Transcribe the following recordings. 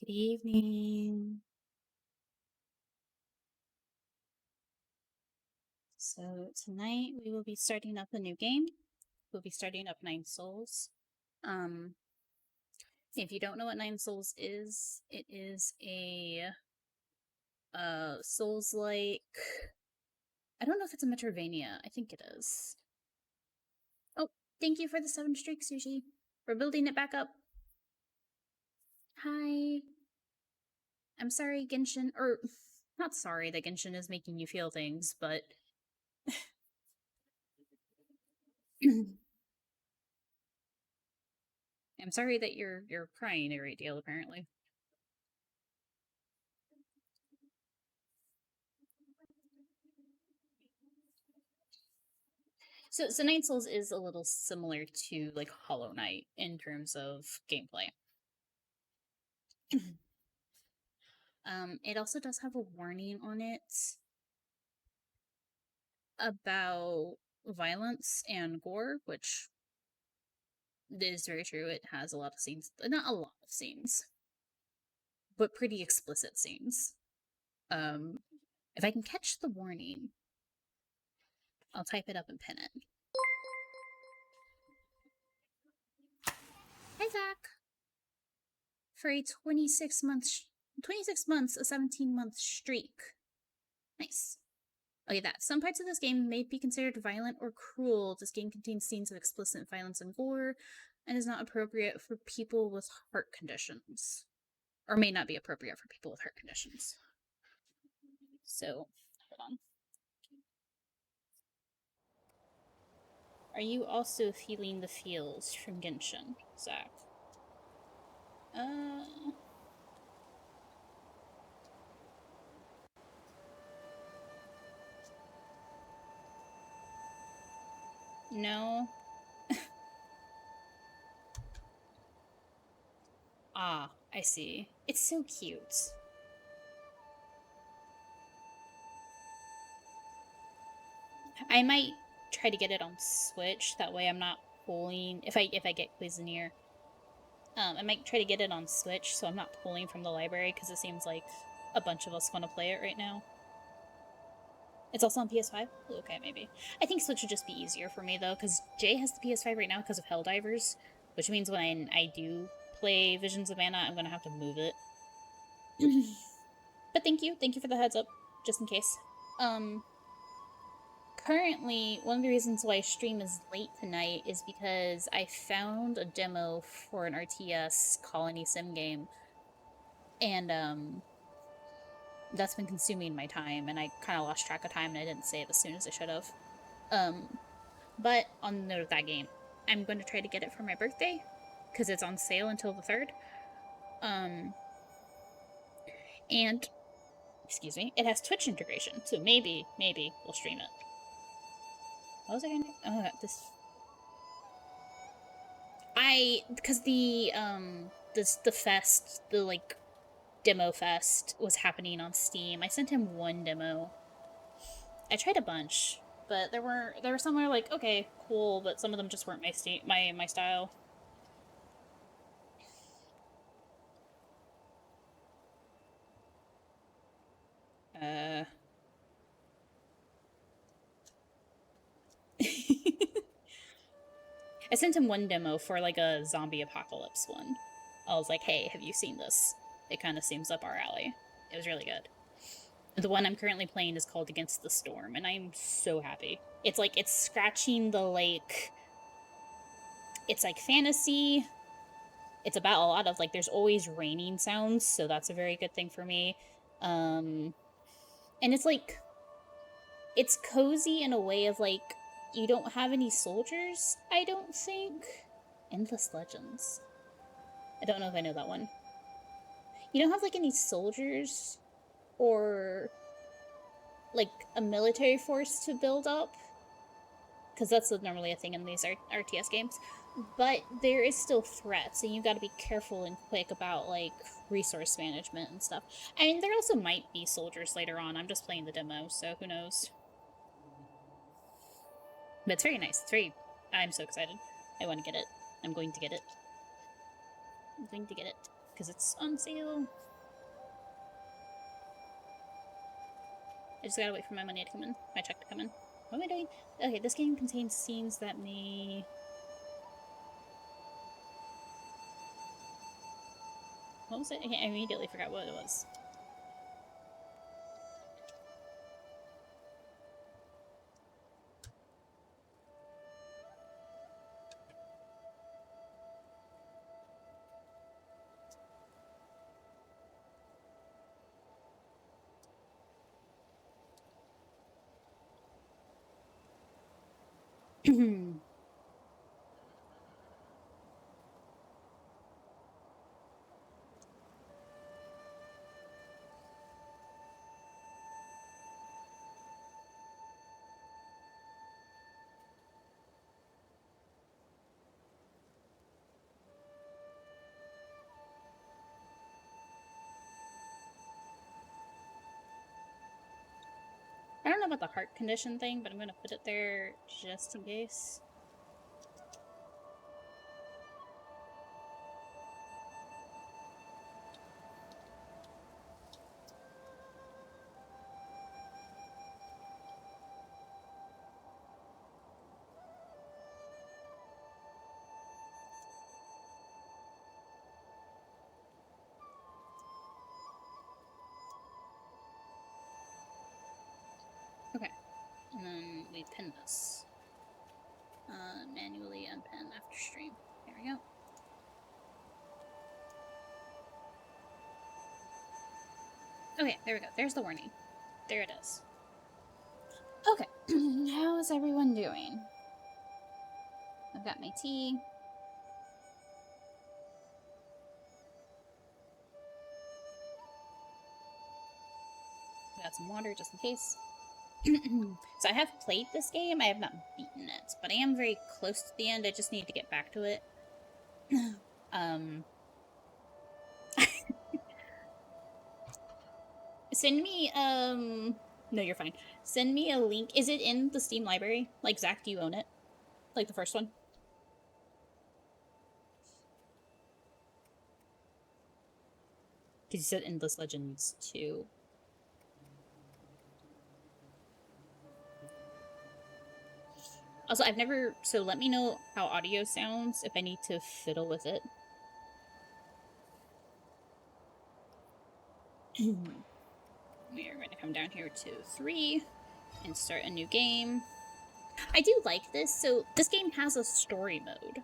Good evening. So tonight we will be starting up a new game. We'll be starting up Nine Souls. If you don't know what Nine Souls is, it is a Souls-like. I don't know if it's a Metroidvania. I think it is. Oh, thank you for the 7 streaks, Sushi. We're building it back up. Hi. I'm sorry, Genshin, or not sorry that Genshin is making you feel things, but I'm sorry that you're crying a great deal, apparently. So Night Souls is a little similar to like Hollow Knight in terms of gameplay. It also does have a warning on it about violence and gore, which is very true. It has a lot of scenes, not a lot of scenes, but pretty explicit scenes. If I can catch the warning, I'll type it up and pin it. Hi, Zach. For a 26 months, a 17-month streak. Nice. Okay, that. Some parts of this game may be considered violent or cruel. This game contains scenes of explicit violence and gore and is not appropriate for people with heart conditions. Or may not be appropriate for people with heart conditions. So, hold on. Are you also feeling the feels from Genshin, Zach? No. Ah, I see. It's so cute. I might try to get it on Switch. That way, I'm not pulling. If I get Cuisinier, I might try to get it on Switch, so I'm not pulling from the library because it seems like a bunch of us want to play it right now. It's also on PS5. Okay, maybe. I think Switch would just be easier for me though, because Jay has the PS5 right now because of Helldivers, which means when I do play Visions of Mana, I'm gonna have to move it. But thank you for the heads up, just in case. Currently, one of the reasons why stream is late tonight is because I found a demo for an RTS colony sim game, and that's been consuming my time, and I kind of lost track of time, and I didn't save as soon as I should have. But on the note of that game, I'm going to try to get it for my birthday, because it's on sale until the 3rd. And, excuse me, it has Twitch integration, so maybe we'll stream it. What was I gonna do? Oh, because the fest, the, like, demo fest was happening on Steam. I sent him one demo. I tried a bunch, but there were some where like, okay, cool, but some of them just weren't my style. I sent him one demo for like a zombie apocalypse one. I was like, hey, have you seen this? It kind of seems up our alley. It was really good. The one I'm currently playing is called Against the Storm, and I'm so happy. It's like, it's scratching the, like, it's like fantasy. It's about a lot of, like, there's always raining sounds, so that's a very good thing for me. And it's like, it's cozy in a way of, like, you don't have any soldiers, I don't think. Endless Legends. I don't know if I know that one. You don't have, like, any soldiers or, like, a military force to build up, because that's normally a thing in these RTS games. But there is still threats, and you got to be careful and quick about, like, resource management and stuff. I mean, there also might be soldiers later on. I'm just playing the demo, so who knows. But it's very nice. It's very... I'm so excited. I want to get it. I'm going to get it. I'm going to get it. because it's on sale. I just gotta wait for my money to come in, my check to come in. What am I doing? Okay, this game contains scenes that may... What was it? I immediately forgot what it was. I don't know about the heart condition thing, but I'm gonna put it there just in case. Okay, and then we pin this. Manually unpin after stream. There we go. Okay, there we go. There's the warning. There it is. Okay, how is everyone doing? I've got my tea. Got some water just in case. So I have played this game. I have not beaten it, but I am very close to the end. I just need to get back to it. Send me, no, you're fine. Send me a link. Is it in the Steam library? Like, Zach, do you own it? Like the first one? Because you said Endless Legends 2. Also, I've never... So let me know how audio sounds if I need to fiddle with it. We are going to come down here to 3 and start a new game. I do like this. So this game has a story mode,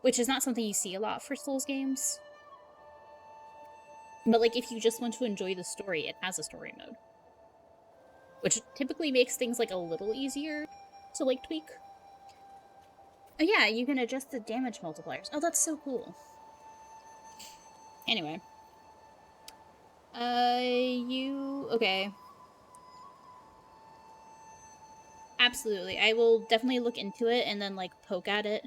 which is not something you see a lot for Souls games. But like, if you just want to enjoy the story, it has a story mode, which typically makes things like a little easier to like tweak. Oh yeah, you can adjust the damage multipliers. Oh, that's so cool. Anyway. Okay. Absolutely. I will definitely look into it and then, like, poke at it.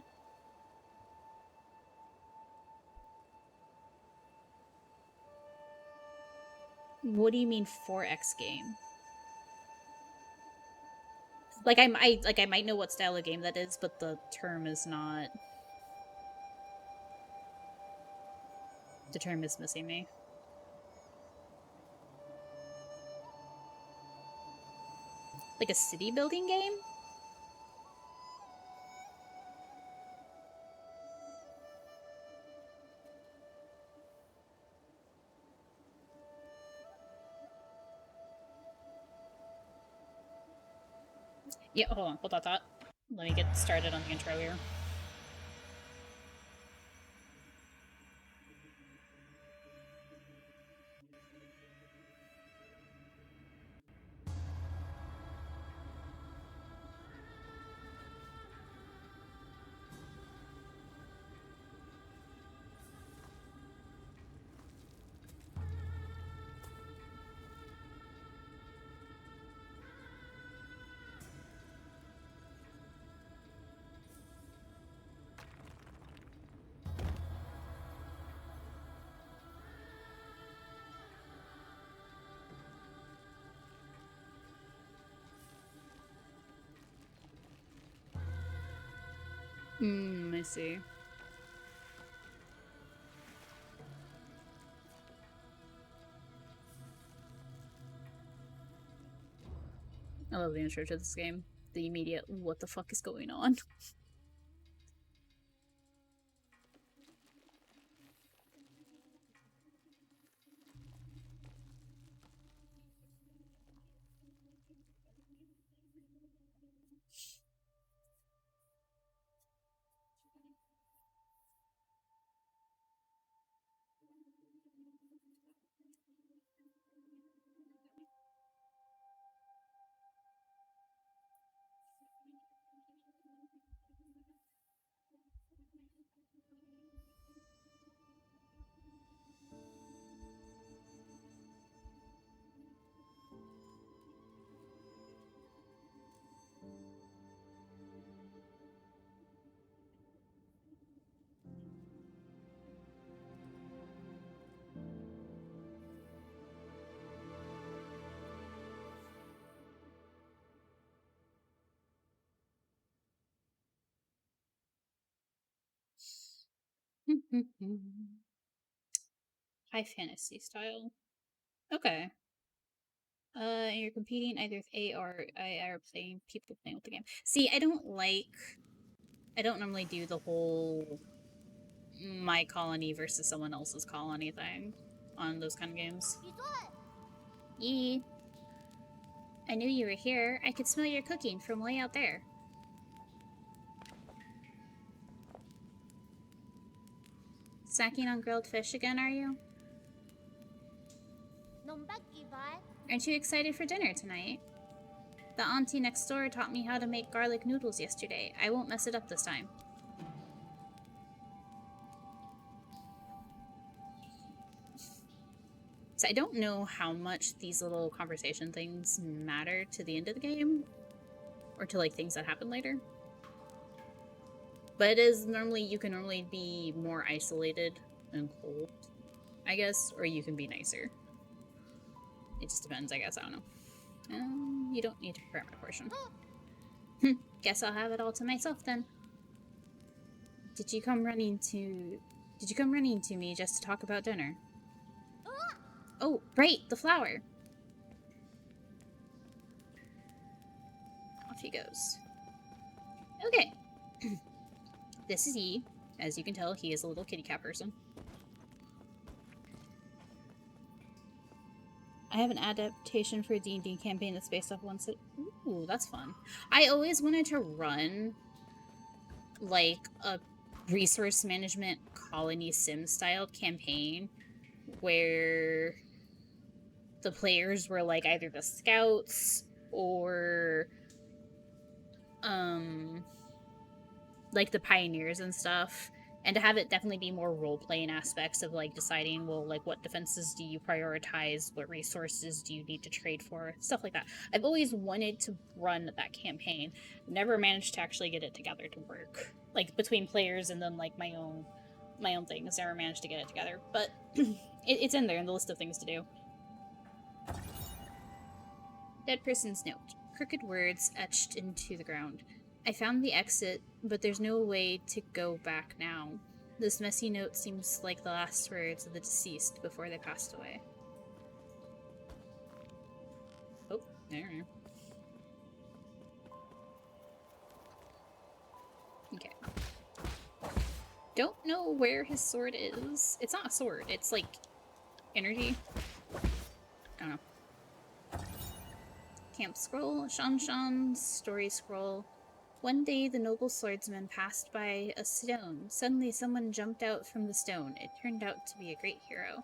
What do you mean 4X game? Like, I might know what style of game that is, but the term is not... The term is missing me. Like a city building game? Yeah, hold on, thought. Let me get started on the intro here. I see. I love the intro to this game. The immediate, what the fuck is going on? High fantasy style. Okay. You're competing either with A or I are playing people playing with the game. See, I don't normally do the whole my colony versus someone else's colony thing on those kind of games. Yee. I knew you were here. I could smell your cooking from way out there. Snacking on grilled fish again, are you? Aren't you excited for dinner tonight? The auntie next door taught me how to make garlic noodles yesterday. I won't mess it up this time. So I don't know how much these little conversation things matter to the end of the game, or to like things that happen later. But it is normally, you can normally be more isolated and cold, I guess, or you can be nicer. It just depends, I guess. I don't know. You don't need to prepare my portion. Guess I'll have it all to myself then. Did you come running to me just to talk about dinner? Oh, right, the flower. Off he goes. Okay. This is Yi. As you can tell, he is a little kitty cat person. I have an adaptation for a D&D campaign that's based off one set. Ooh, that's fun. I always wanted to run like a resource management colony sim style campaign where the players were like either the scouts or like the pioneers and stuff, and to have it definitely be more role-playing aspects of like deciding, well, like what defenses do you prioritize, what resources do you need to trade for, stuff like that. I've always wanted to run that campaign, never managed to actually get it together to work, like between players and then like my own things. Never managed to get it together, but it's in there in the list of things to do. Dead person's note. Crooked words etched into the ground. I found the exit, but there's no way to go back now. This messy note seems like the last words of the deceased before they passed away. Oh, there. Okay. Don't know where his sword is. It's not a sword, it's like energy. I don't know. Camp scroll, Shan-Shan's story scroll. One day, the noble swordsman passed by a stone. Suddenly, someone jumped out from the stone. It turned out to be a great hero.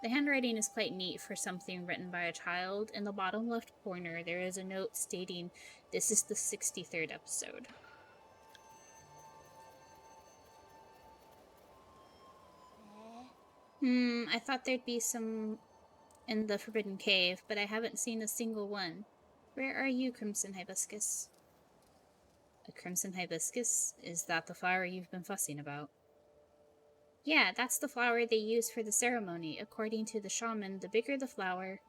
The handwriting is quite neat for something written by a child. In the bottom left corner, there is a note stating, "This is the 63rd episode." I thought there'd be some in the Forbidden Cave, but I haven't seen a single one. Where are you, Crimson Hibiscus? A crimson hibiscus? Is that the flower you've been fussing about? Yeah, that's the flower they use for the ceremony. According to the shaman, the bigger the flower...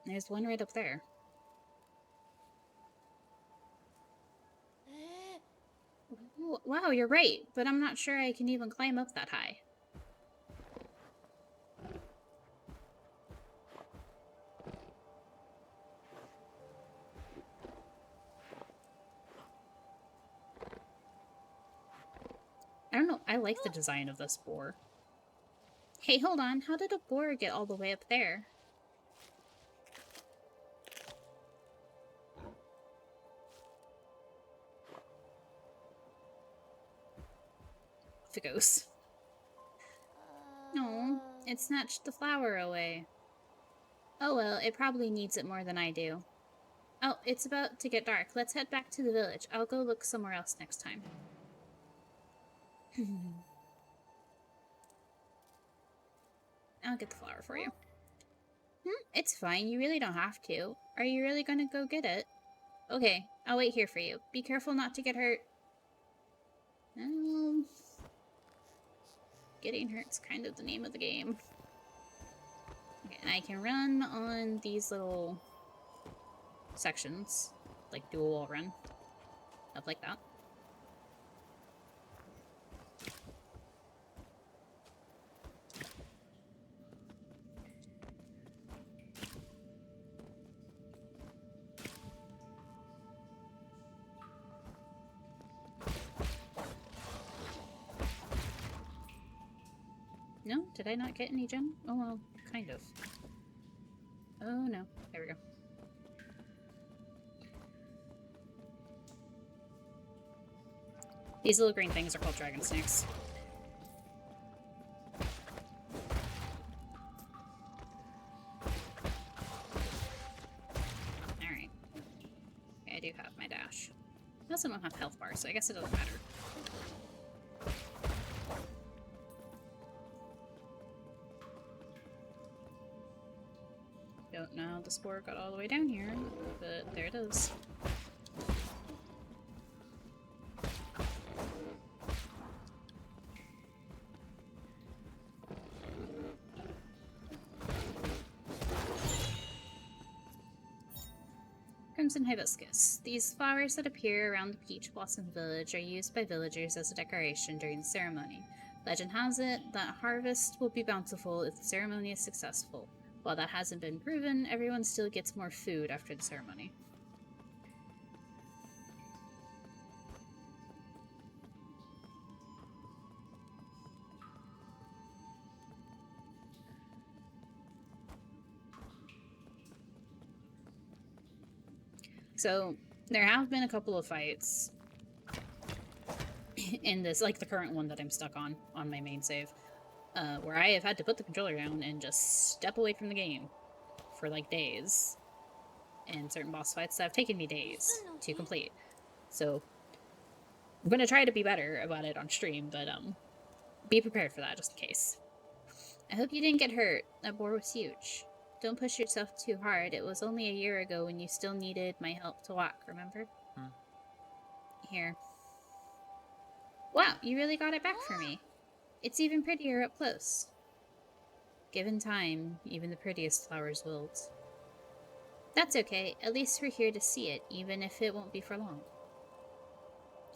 There's one right up there. Oh, wow, you're right, but I'm not sure I can even climb up that high. I don't know, I like the design of this boar. Hey, hold on, how did a boar get all the way up there? Off it goes. No, it snatched the flower away. Oh well, it probably needs it more than I do. Oh, it's about to get dark. Let's head back to the village. I'll go look somewhere else next time. I'll get the flower for you. It's fine. You really don't have to. Are you really gonna go get it? Okay, I'll wait here for you. Be careful not to get hurt. Getting hurt's kind of the name of the game. Okay, and I can run on these little sections. Like, do a wall run. Up like that. No? Did I not get any gem? Oh, well, kind of. Oh, no. There we go. These little green things are called dragon snakes. Alright. Okay, I do have my dash. I also don't have health bars, so I guess it doesn't matter. Don't know how the spore got all the way down here, but there it is. Crimson hibiscus. These flowers that appear around the Peach Blossom Village are used by villagers as a decoration during the ceremony. Legend has it that harvest will be bountiful if the ceremony is successful. While that hasn't been proven, everyone still gets more food after the ceremony. So, there have been a couple of fights in this, like the current one that I'm stuck on my main save, where I have had to put the controller down and just step away from the game for like days. And certain boss fights that have taken me days to complete. So, I'm gonna try to be better about it on stream, but be prepared for that just in case. I hope you didn't get hurt. That boar was huge. Don't push yourself too hard. It was only a year ago when you still needed my help to walk, remember? Here. Wow, you really got it back for me. It's even prettier up close. Given time, even the prettiest flowers wilt. That's okay. At least we're here to see it, even if it won't be for long.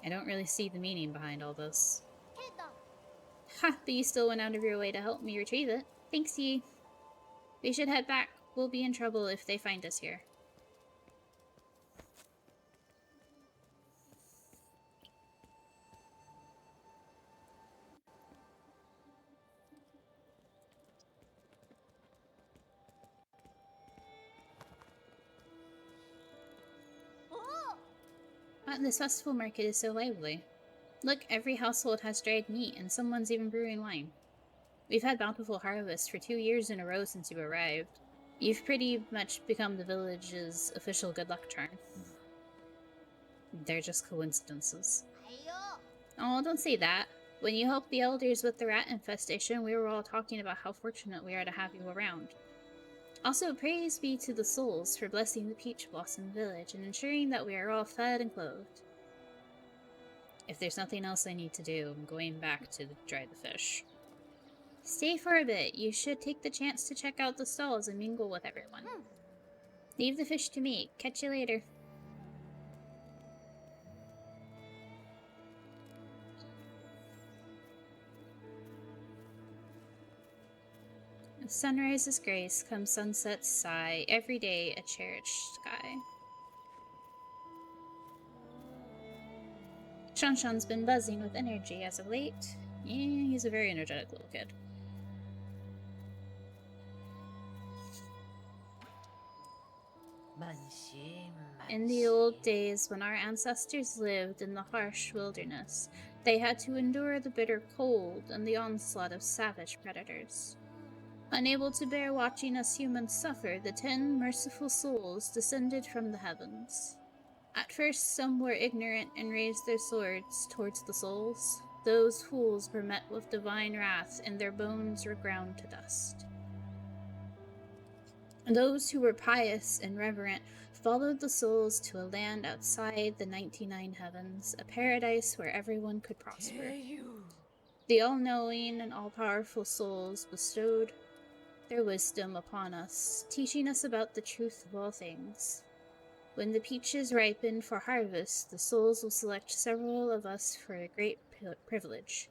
I don't really see the meaning behind all this. Ha! But you still went out of your way to help me retrieve it. Thanks, Yi. We should head back. We'll be in trouble if they find us here. This festival market is so lively. Look, every household has dried meat, and someone's even brewing wine. We've had bountiful harvests for 2 years in a row since you arrived. You've pretty much become the village's official good luck charm. They're just coincidences. Oh, don't say that. When you helped the elders with the rat infestation, we were all talking about how fortunate we are to have you around. Also, praise be to the souls for blessing the Peach Blossom Village and ensuring that we are all fed and clothed. If there's nothing else I need to do, I'm going back to dry the fish. Stay for a bit. You should take the chance to check out the stalls and mingle with everyone. Leave the fish to me. Catch you later. With sunrise's grace comes sunset's sigh, every day a cherished sky. Shanshan's been buzzing with energy as of late. Yeah, he's a very energetic little kid. In the old days, when our ancestors lived in the harsh wilderness, they had to endure the bitter cold and the onslaught of savage predators. Unable to bear watching us humans suffer, the 10 merciful souls descended from the heavens. At first, some were ignorant and raised their swords towards the souls. Those fools were met with divine wrath, and their bones were ground to dust. Those who were pious and reverent followed the souls to a land outside the 99 heavens, a paradise where everyone could prosper. The all-knowing and all-powerful souls bestowed their wisdom upon us, teaching us about the truth of all things. When the peaches ripen for harvest, the souls will select several of us for a great privilege.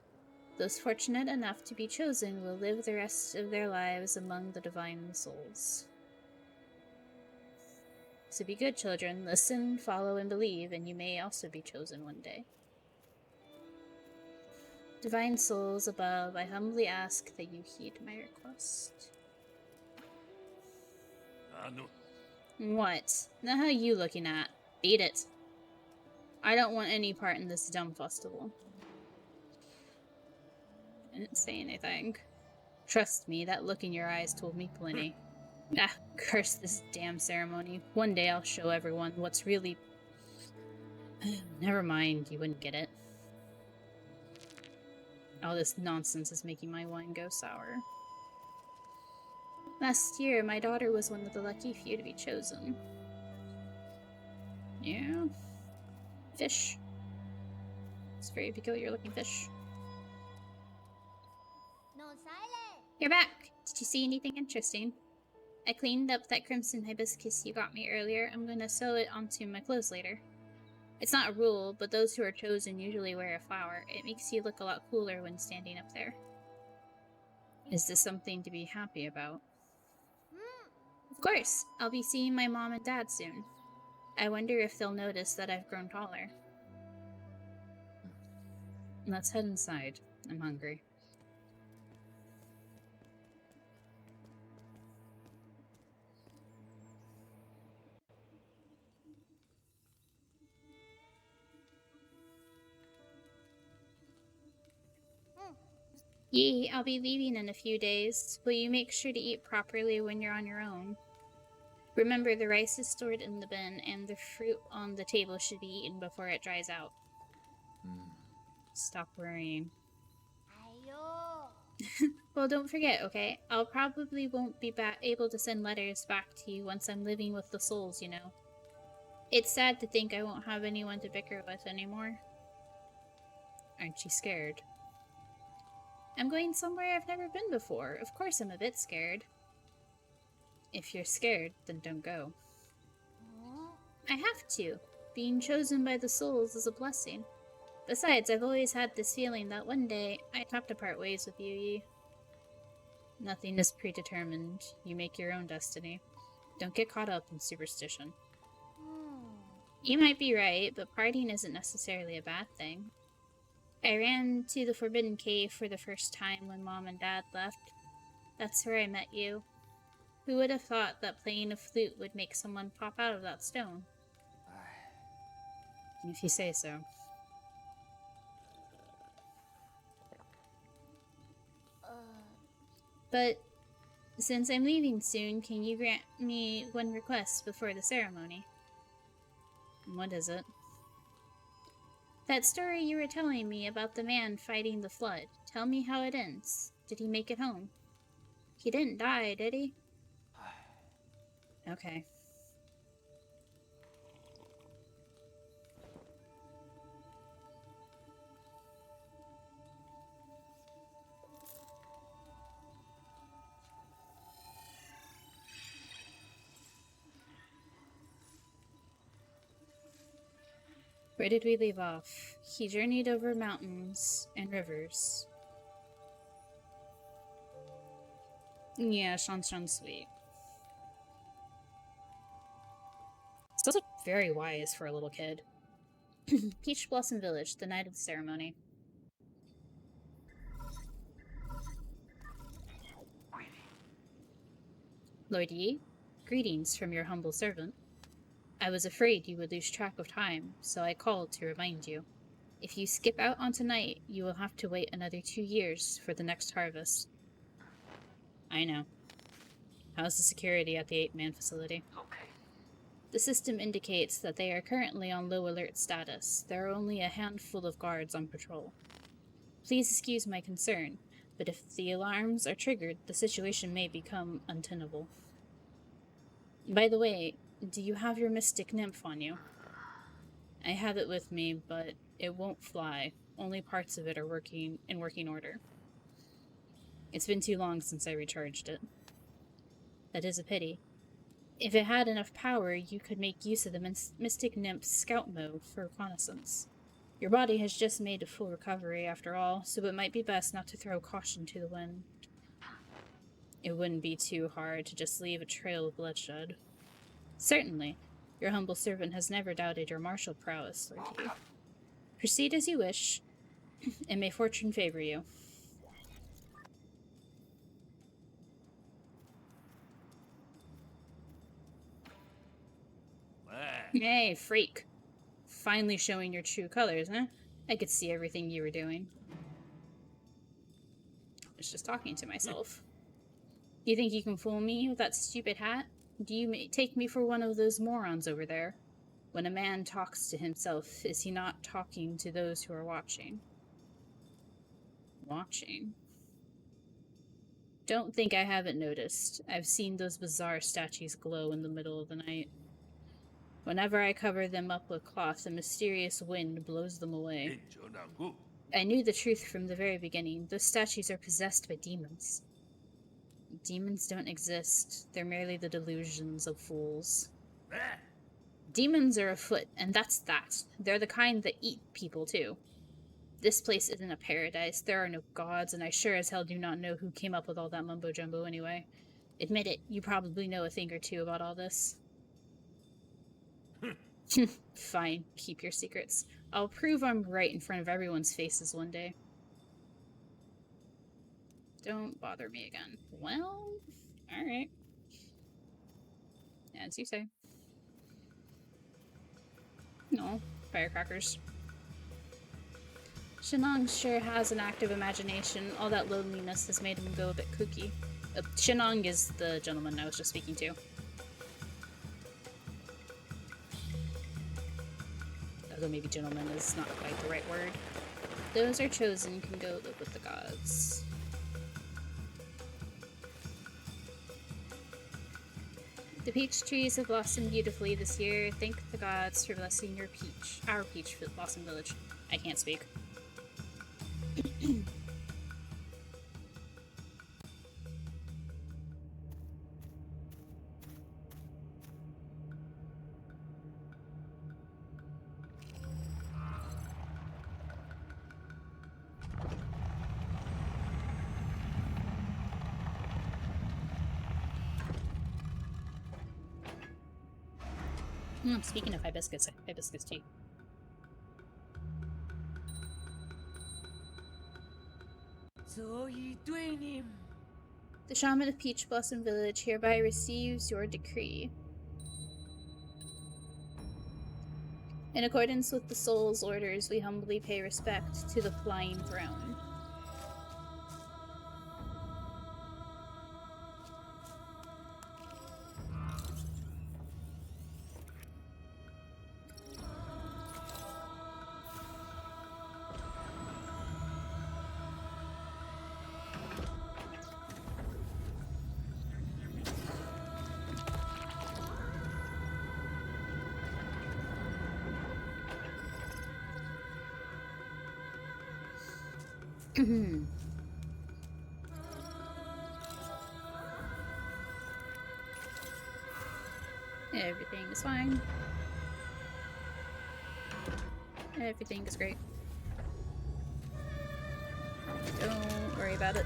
Those fortunate enough to be chosen will live the rest of their lives among the divine souls. So be good, children. Listen, follow, and believe, and you may also be chosen one day. Divine souls above, I humbly ask that you heed my request. What? The hell are you looking at? Beat it. I don't want any part in this dumb festival. I didn't say anything. Trust me, that look in your eyes told me plenty. Ah, curse this damn ceremony. One day I'll show everyone what's really... Never mind, you wouldn't get it. All this nonsense is making my wine go sour. Last year, my daughter was one of the lucky few to be chosen. Yeah. Fish. It's a very peculiar looking fish. You're back! Did you see anything interesting? I cleaned up that crimson hibiscus you got me earlier. I'm gonna sew it onto my clothes later. It's not a rule, but those who are chosen usually wear a flower. It makes you look a lot cooler when standing up there. Is this something to be happy about? Of course! I'll be seeing my mom and dad soon. I wonder if they'll notice that I've grown taller. Let's head inside. I'm hungry. Yee, I'll be leaving in a few days. Will you make sure to eat properly when you're on your own? Remember, the rice is stored in the bin, and the fruit on the table should be eaten before it dries out. Stop worrying. Well, don't forget, okay? I'll probably won't be able to send letters back to you once I'm living with the souls, you know. It's sad to think I won't have anyone to bicker with anymore. Aren't you scared? I'm going somewhere I've never been before. Of course I'm a bit scared. If you're scared, then don't go. I have to. Being chosen by the souls is a blessing. Besides, I've always had this feeling that one day I'd have to part ways with you, Yi. Nothing is predetermined. You make your own destiny. Don't get caught up in superstition. You might be right, but parting isn't necessarily a bad thing. I ran to the Forbidden Cave for the first time when Mom and Dad left. That's where I met you. Who would have thought that playing a flute would make someone pop out of that stone? If you say so. But since I'm leaving soon, can you grant me one request before the ceremony? What is it? That story you were telling me about the man fighting the flood. Tell me how it ends. Did he make it home? He didn't die, did he? Okay. Where did we leave off? He journeyed over mountains and rivers. Yeah, Shanshan's sweet. It's also very wise for a little kid. Peach Blossom Village, the night of the ceremony. Lord Yi, greetings from your humble servant. I was afraid you would lose track of time, so I called to remind you. If you skip out on tonight, you will have to wait another 2 years for the next harvest. I know. How's the security at the 8-man facility? Okay. The system indicates that they are currently on low alert status. There are only a handful of guards on patrol. Please excuse my concern, but if the alarms are triggered, the situation may become untenable. By the way, do you have your mystic nymph on you? I have it with me, but it won't fly. Only parts of it are in working order. It's been too long since I recharged it. That is a pity. If it had enough power, you could make use of the Mystic Nymph's scout mode for reconnaissance. Your body has just made a full recovery, after all, so it might be best not to throw caution to the wind. It wouldn't be too hard to just leave a trail of bloodshed. Certainly. Your humble servant has never doubted your martial prowess, Lord Yi. Proceed as you wish, and may fortune favor you. Hey, freak. Finally showing your true colors, huh? I could see everything you were doing. I was just talking to myself. You think you can fool me with that stupid hat? Do you take me for one of those morons over there? When a man talks to himself, is he not talking to those who are watching? Watching? Don't think I haven't noticed. I've seen those bizarre statues glow in the middle of the night. Whenever I cover them up with cloth, a mysterious wind blows them away. I knew the truth from the very beginning. Those statues are possessed by demons. Demons don't exist. They're merely the delusions of fools. Demons are afoot, and that's that. They're the kind that eat people, too. This place isn't a paradise. There are no gods, and I sure as hell do not know who came up with all that mumbo-jumbo anyway. Admit it, you probably know a thing or two about all this. Fine, keep your secrets. I'll prove I'm right in front of everyone's faces one day. Don't bother me again. Well, alright. As you say. No, firecrackers. Shenong sure has an active imagination. All that loneliness has made him go a bit kooky. Shenong is the gentleman I was just speaking to. Although maybe gentleman is not quite the right word. Those are chosen can go live with the gods. The peach trees have blossomed beautifully this year. Thank the gods for blessing our peach blossom village. I can't speak. Speaking of hibiscus tea. The shaman of Peach Blossom Village hereby receives your decree. In accordance with the soul's orders, we humbly pay respect to the flying throne. Everything is fine. Everything is great. Don't worry about it.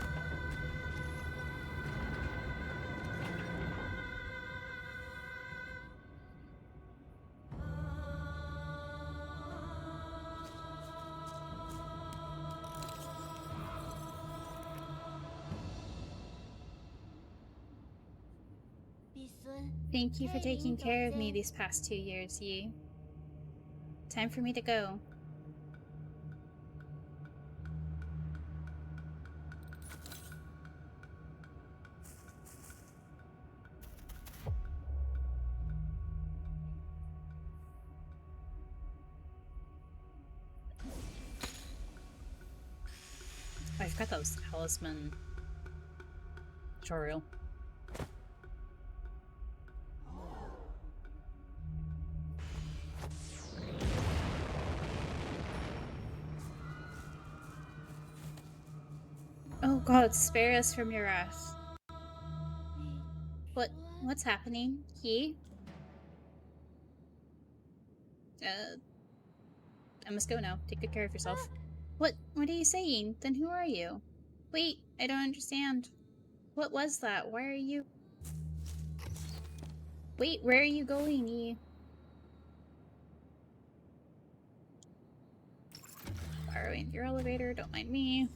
Thank you for taking care of me these past 2 years, Yi. Time for me to go. I forgot that was the talisman tutorial. Oh god, spare us from your wrath. What's happening? He? I must go now. Take good care of yourself. What are you saying? Then who are you? Wait, I don't understand. What was that? Why are you... Wait, where are you going, Yi? Borrowing your elevator, don't mind me.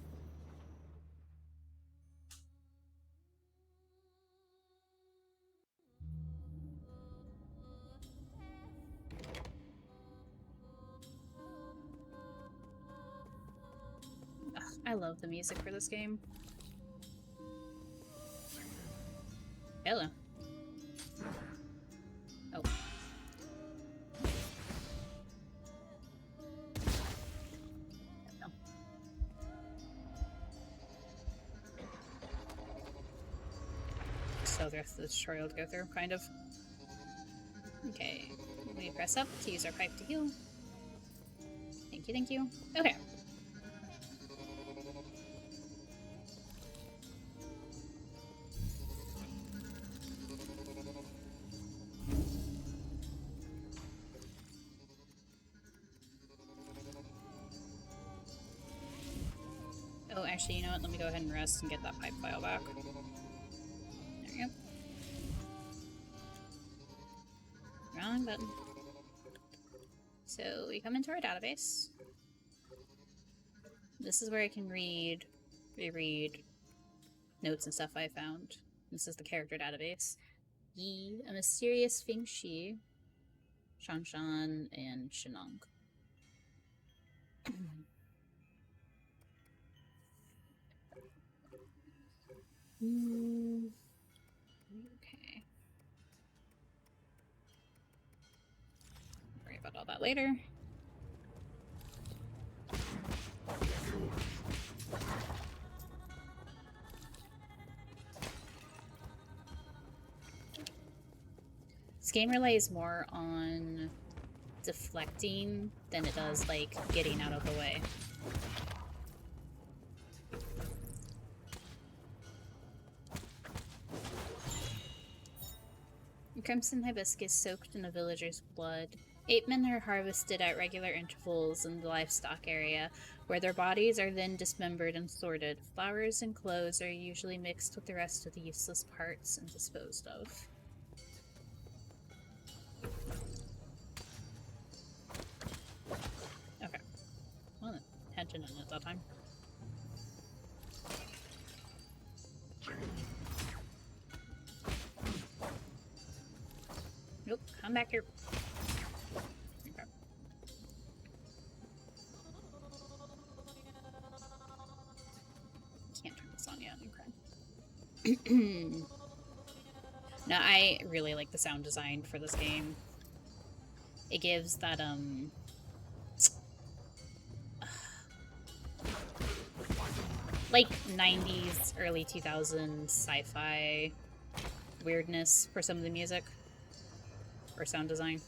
Ugh, I love the music for this game. Hello. Oh. No. So the rest of the tutorial to go through, kind of. Okay. We press up to use our pipe to heal. Thank you, thank you. Okay. Oh, actually, you know what? Let me go ahead and rest and get that pipe file back. There we go. Wrong button. So we come into our database. This is where I can read, reread notes and stuff I found. This is the character database. Yi, a mysterious Feng Shi, Shanshan, and Shinong. Okay. Worry about all that later. This game relies more on deflecting than it does, like, getting out of the way. Crimson hibiscus soaked in a villager's blood. 8 men are harvested at regular intervals in the livestock area, where their bodies are then dismembered and sorted. Flowers and clothes are usually mixed with the rest of the useless parts and disposed of. Okay. Well, attention in at that time. Nope, come back here. Okay. Can't turn this on yet. Okay. No, I really like the sound design for this game. It gives that, like 90s, early 2000s sci-fi weirdness for some of the music. Or sound design.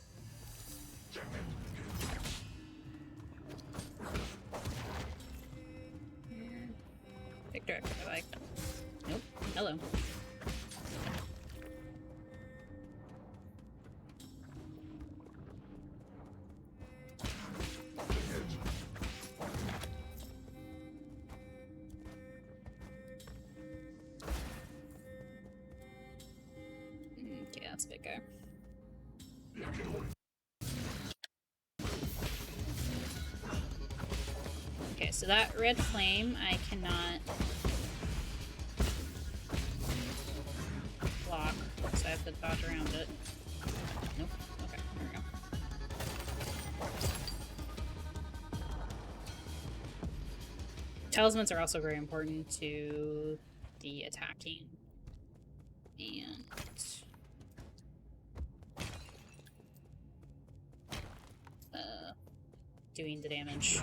Victor, bye-bye. Nope. Hello. Okay, that's a big guy. Okay, so that red flame I cannot block, so I have to dodge around it. Nope. Okay, there we go. Talismans are also very important to the attacking and doing the damage.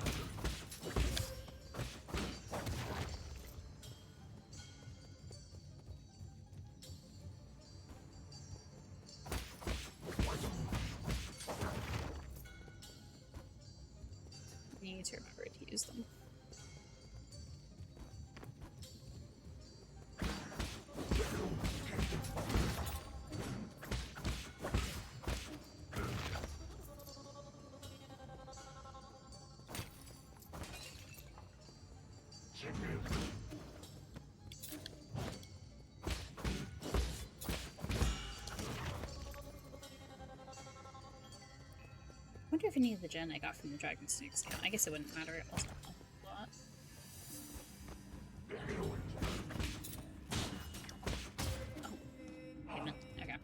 I need to remember to use them. I wonder if any of the gen I got from the Dragon Snakes count. I guess it wouldn't matter, it wasn't a lot. Oh. Payment. Okay.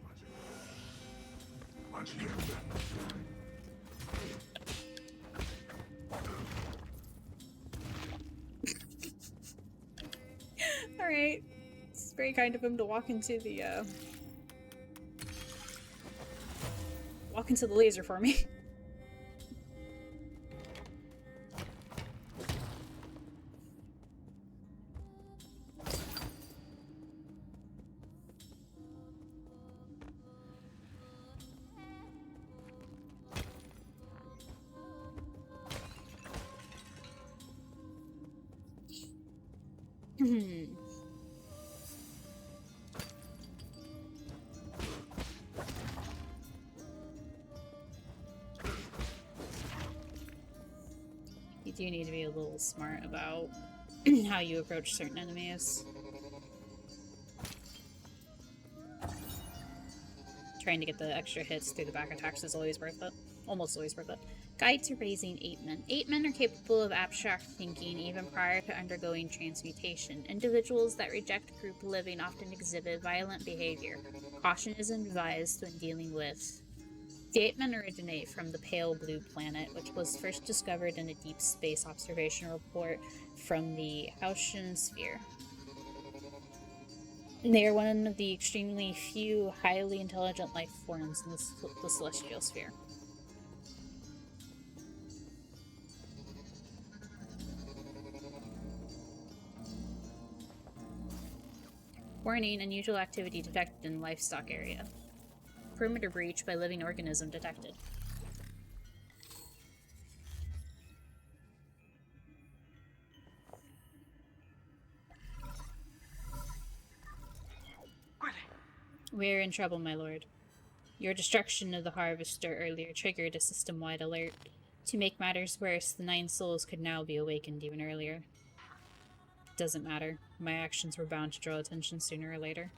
Alright. It's very kind of him to walk into the laser for me. You do need to be a little smart about how you approach certain enemies. Trying to get the extra hits through the back attacks is always worth it. Almost always worth it. Guide to raising 8 men. 8 men are capable of abstract thinking even prior to undergoing transmutation. Individuals that reject group living often exhibit violent behavior. Caution is advised when dealing with. The 8 men originate from the Pale Blue Planet, which was first discovered in a deep space observation report from the Hautian Sphere. They are one of the extremely few highly intelligent life forms in the Celestial Sphere. Warning, unusual activity detected in livestock area. Perimeter breach by living organism detected. We're in trouble, my lord. Your destruction of the Harvester earlier triggered a system-wide alert. To make matters worse, the 9 souls could now be awakened even earlier. Doesn't matter. My actions were bound to draw attention sooner or later.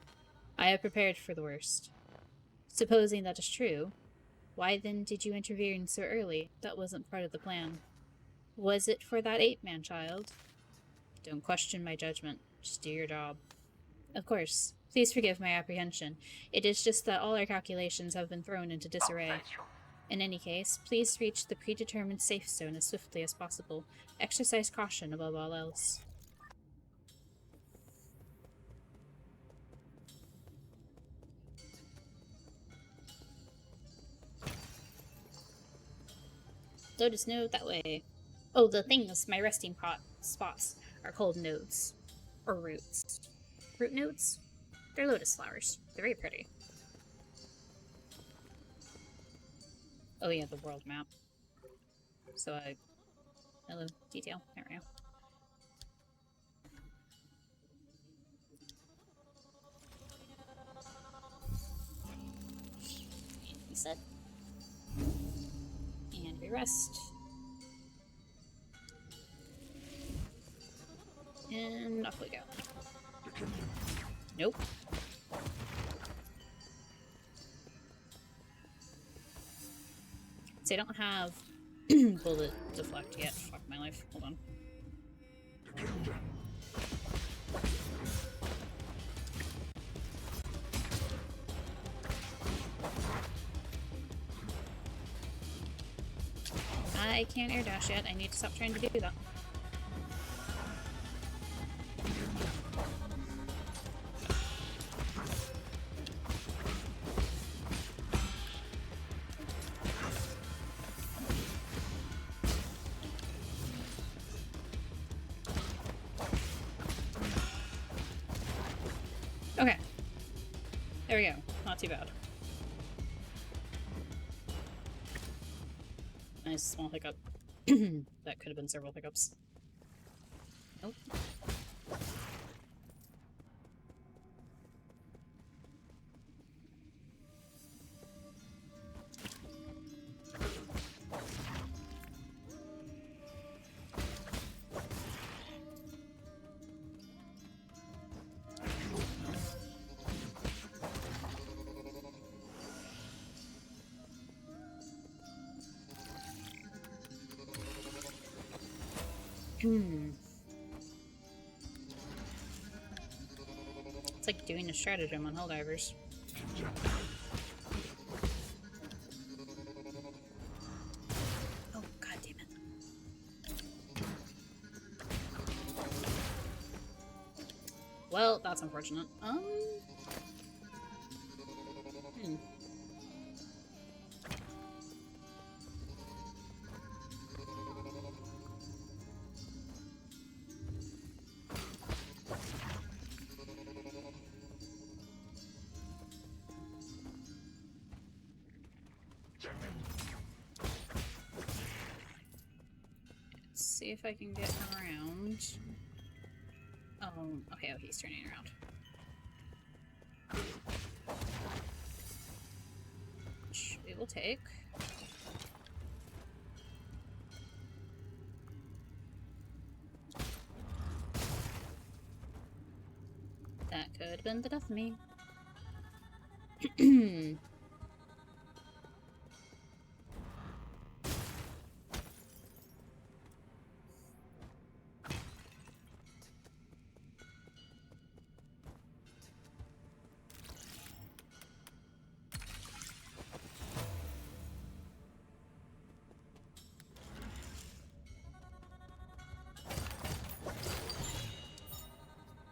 I have prepared for the worst. Supposing that is true, why then did you intervene so early? That wasn't part of the plan. Was it for that 8-man child? Don't question my judgment. Just do your job. Of course. Please forgive my apprehension. It is just that all our calculations have been thrown into disarray. In any case, please reach the predetermined safe zone as swiftly as possible. Exercise caution above all else. Lotus node that way. Oh, the things, my resting spots, are called nodes. Or roots. Root nodes? They're lotus flowers. They're very pretty. Oh yeah, the world map. So, hello, detail. There we go. And reset. And we rest. And off we go. Nope. So I don't have bullet deflect yet. Fuck my life. Hold on. I can't air dash yet. I need to stop trying to do that. Okay. There we go. Not too bad. Nice small hiccup. That could have been several hiccups. Nope. It's like doing a stratagem on Helldivers. Oh, god damn it. Well, that's unfortunate. Let's see if I can get around. Oh, okay, oh, he's turning around. Which we will take. That could have been the death of me.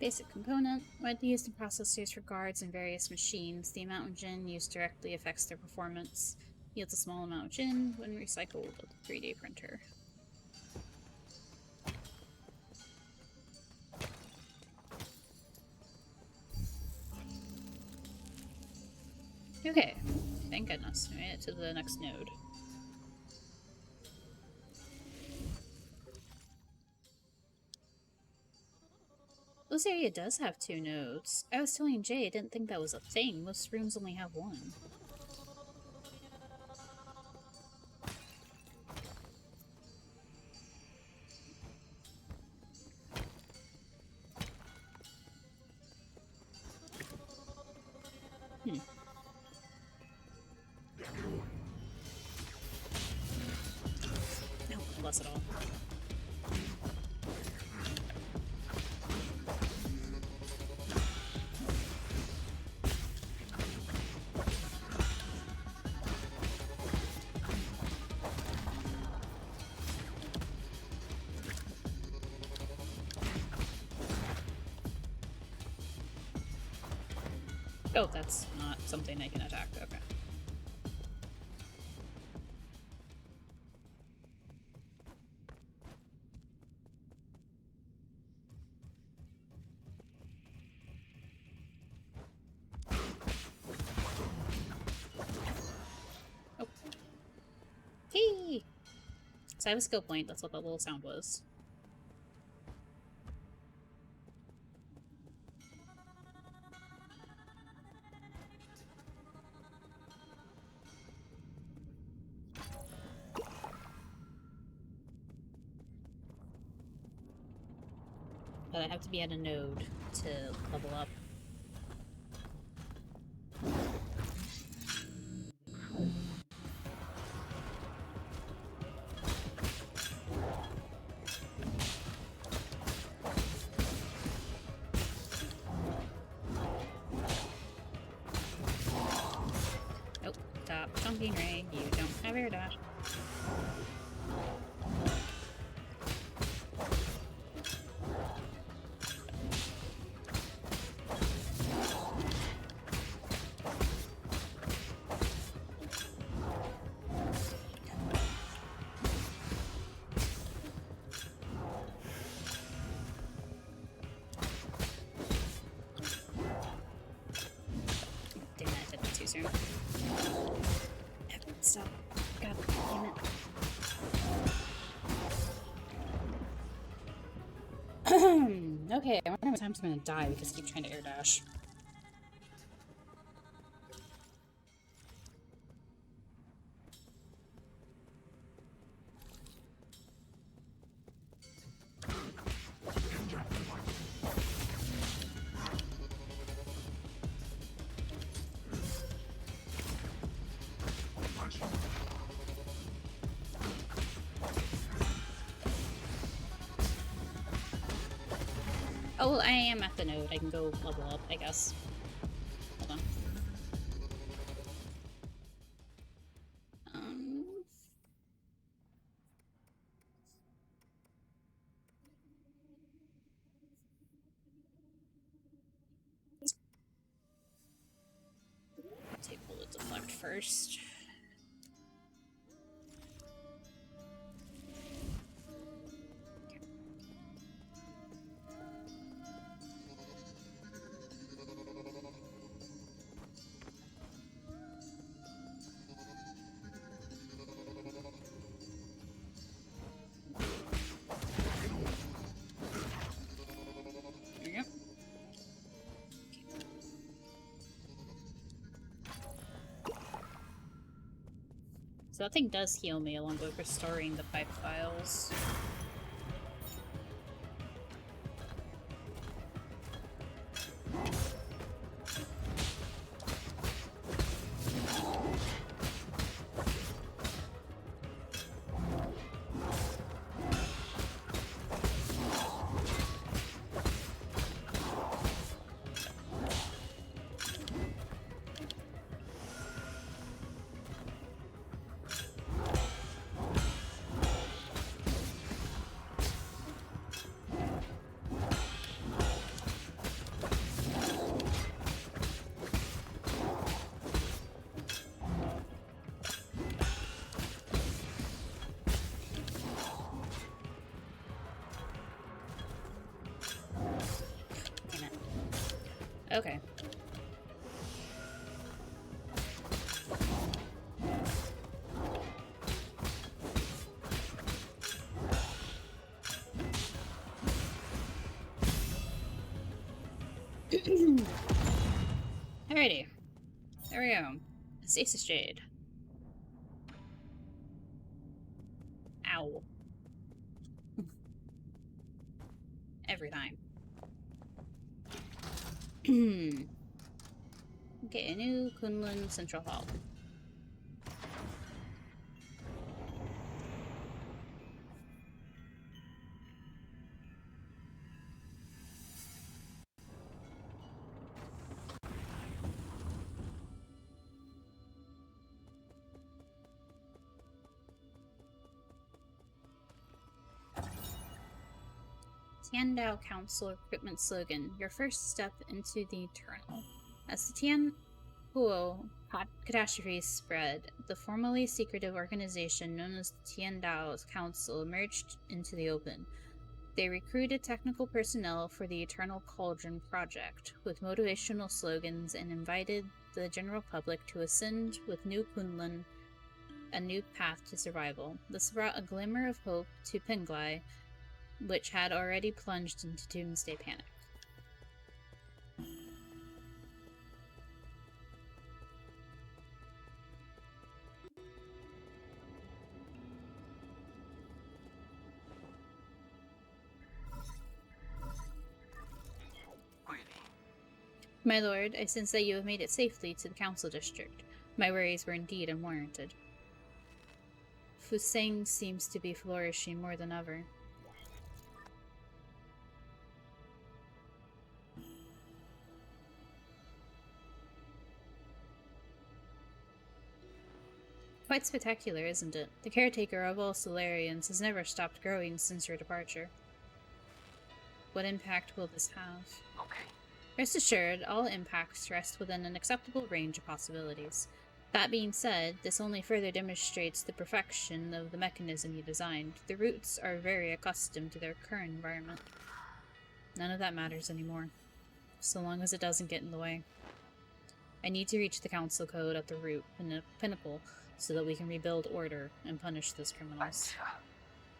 Basic component, widely used in processors for guards and various machines. The amount of Jin used directly affects their performance. Yields a small amount of Jin when recycled with a 3D printer. Okay, thank goodness. We made it to the next node. This area does have 2 nodes. I was telling Jay I didn't think that was a thing. Most rooms only have 1. No, bless it all. Oh, that's not something I can attack. Okay. Oh. Hey! So I have a skill point. That's what that little sound was. But I have to be at a node to level up. Nope. Stop jumping, Ray. You don't have air dash. soon. Stop. God damn it. Okay, I wonder how many times I'm gonna die because I keep trying to air dash. Oh, well, I am at the node. I can go level up, I guess. Hold on. Take bullet deflect first. So that thing does heal me along with restoring the 5 files. Okay. Alrighty. There we go. Stasis Jade. Ow. Every time. Okay, a new Kunlun Central Hall. Tiandao Council recruitment slogan: your first step into the eternal. As the Tian Huo catastrophe spread, the formerly secretive organization known as the Tiandao Council emerged into the open. They recruited technical personnel for the Eternal Cauldron project, with motivational slogans, and invited the general public to ascend with New Kunlun a new path to survival. This brought a glimmer of hope to Penglai, which had already plunged into doomsday panic. My lord, I sense that you have made it safely to the council district. My worries were indeed unwarranted. Fuseng seems to be flourishing more than ever. Quite spectacular, isn't it? The caretaker of all Solarians has never stopped growing since your departure. What impact will this have? Okay. Rest assured, all impacts rest within an acceptable range of possibilities. That being said, this only further demonstrates the perfection of the mechanism you designed. The roots are very accustomed to their current environment. None of that matters anymore, so long as it doesn't get in the way. I need to reach the council code at the root and the pinnacle so that we can rebuild order and punish those criminals.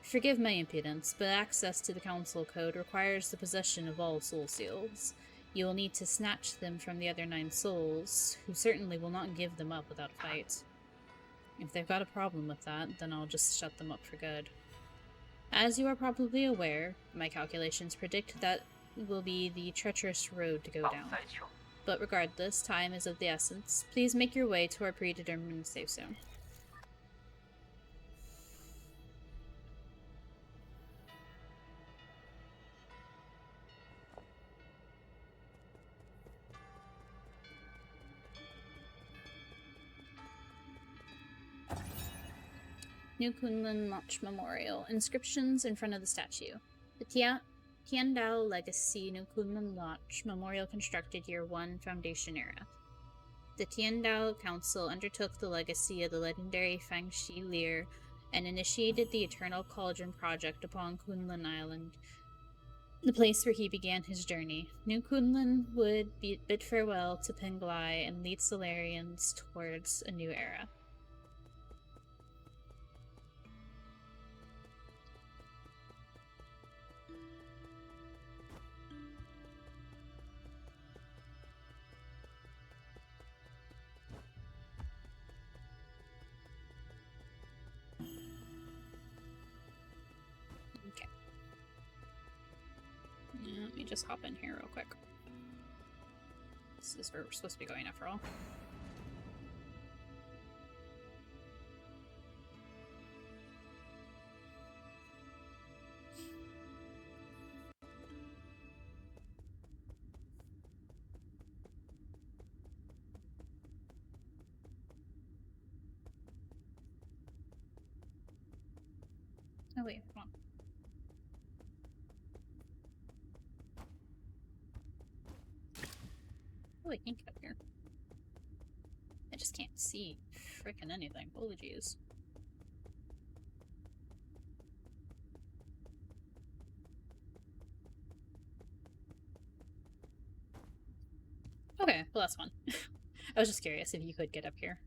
Forgive my impudence, but access to the council code requires the possession of all soul seals. You will need to snatch them from the other 9 souls, who certainly will not give them up without a fight. If they've got a problem with that, then I'll just shut them up for good. As you are probably aware, my calculations predict that will be the treacherous road to go down. But regardless, time is of the essence. Please make your way to our predetermined safe zone. New Kunlun Notch Memorial. Inscriptions in front of the statue. The Tiandao Legacy New Kunlun Notch Memorial constructed Year 1 Foundation era. The Tiandao Council undertook the legacy of the legendary Fangxi Lear and initiated the Eternal Cauldron Project upon Kunlun Island, the place where he began his journey. New Kunlun would bid farewell to Penglai and lead Solarians towards a new era. Let me just hop in here real quick. This is where we're supposed to be going after all. Oh wait, hold on. Oh, I can't get up here. I just can't see frickin' anything. Holy jeez. Okay, well that's fun. I was just curious if you could get up here.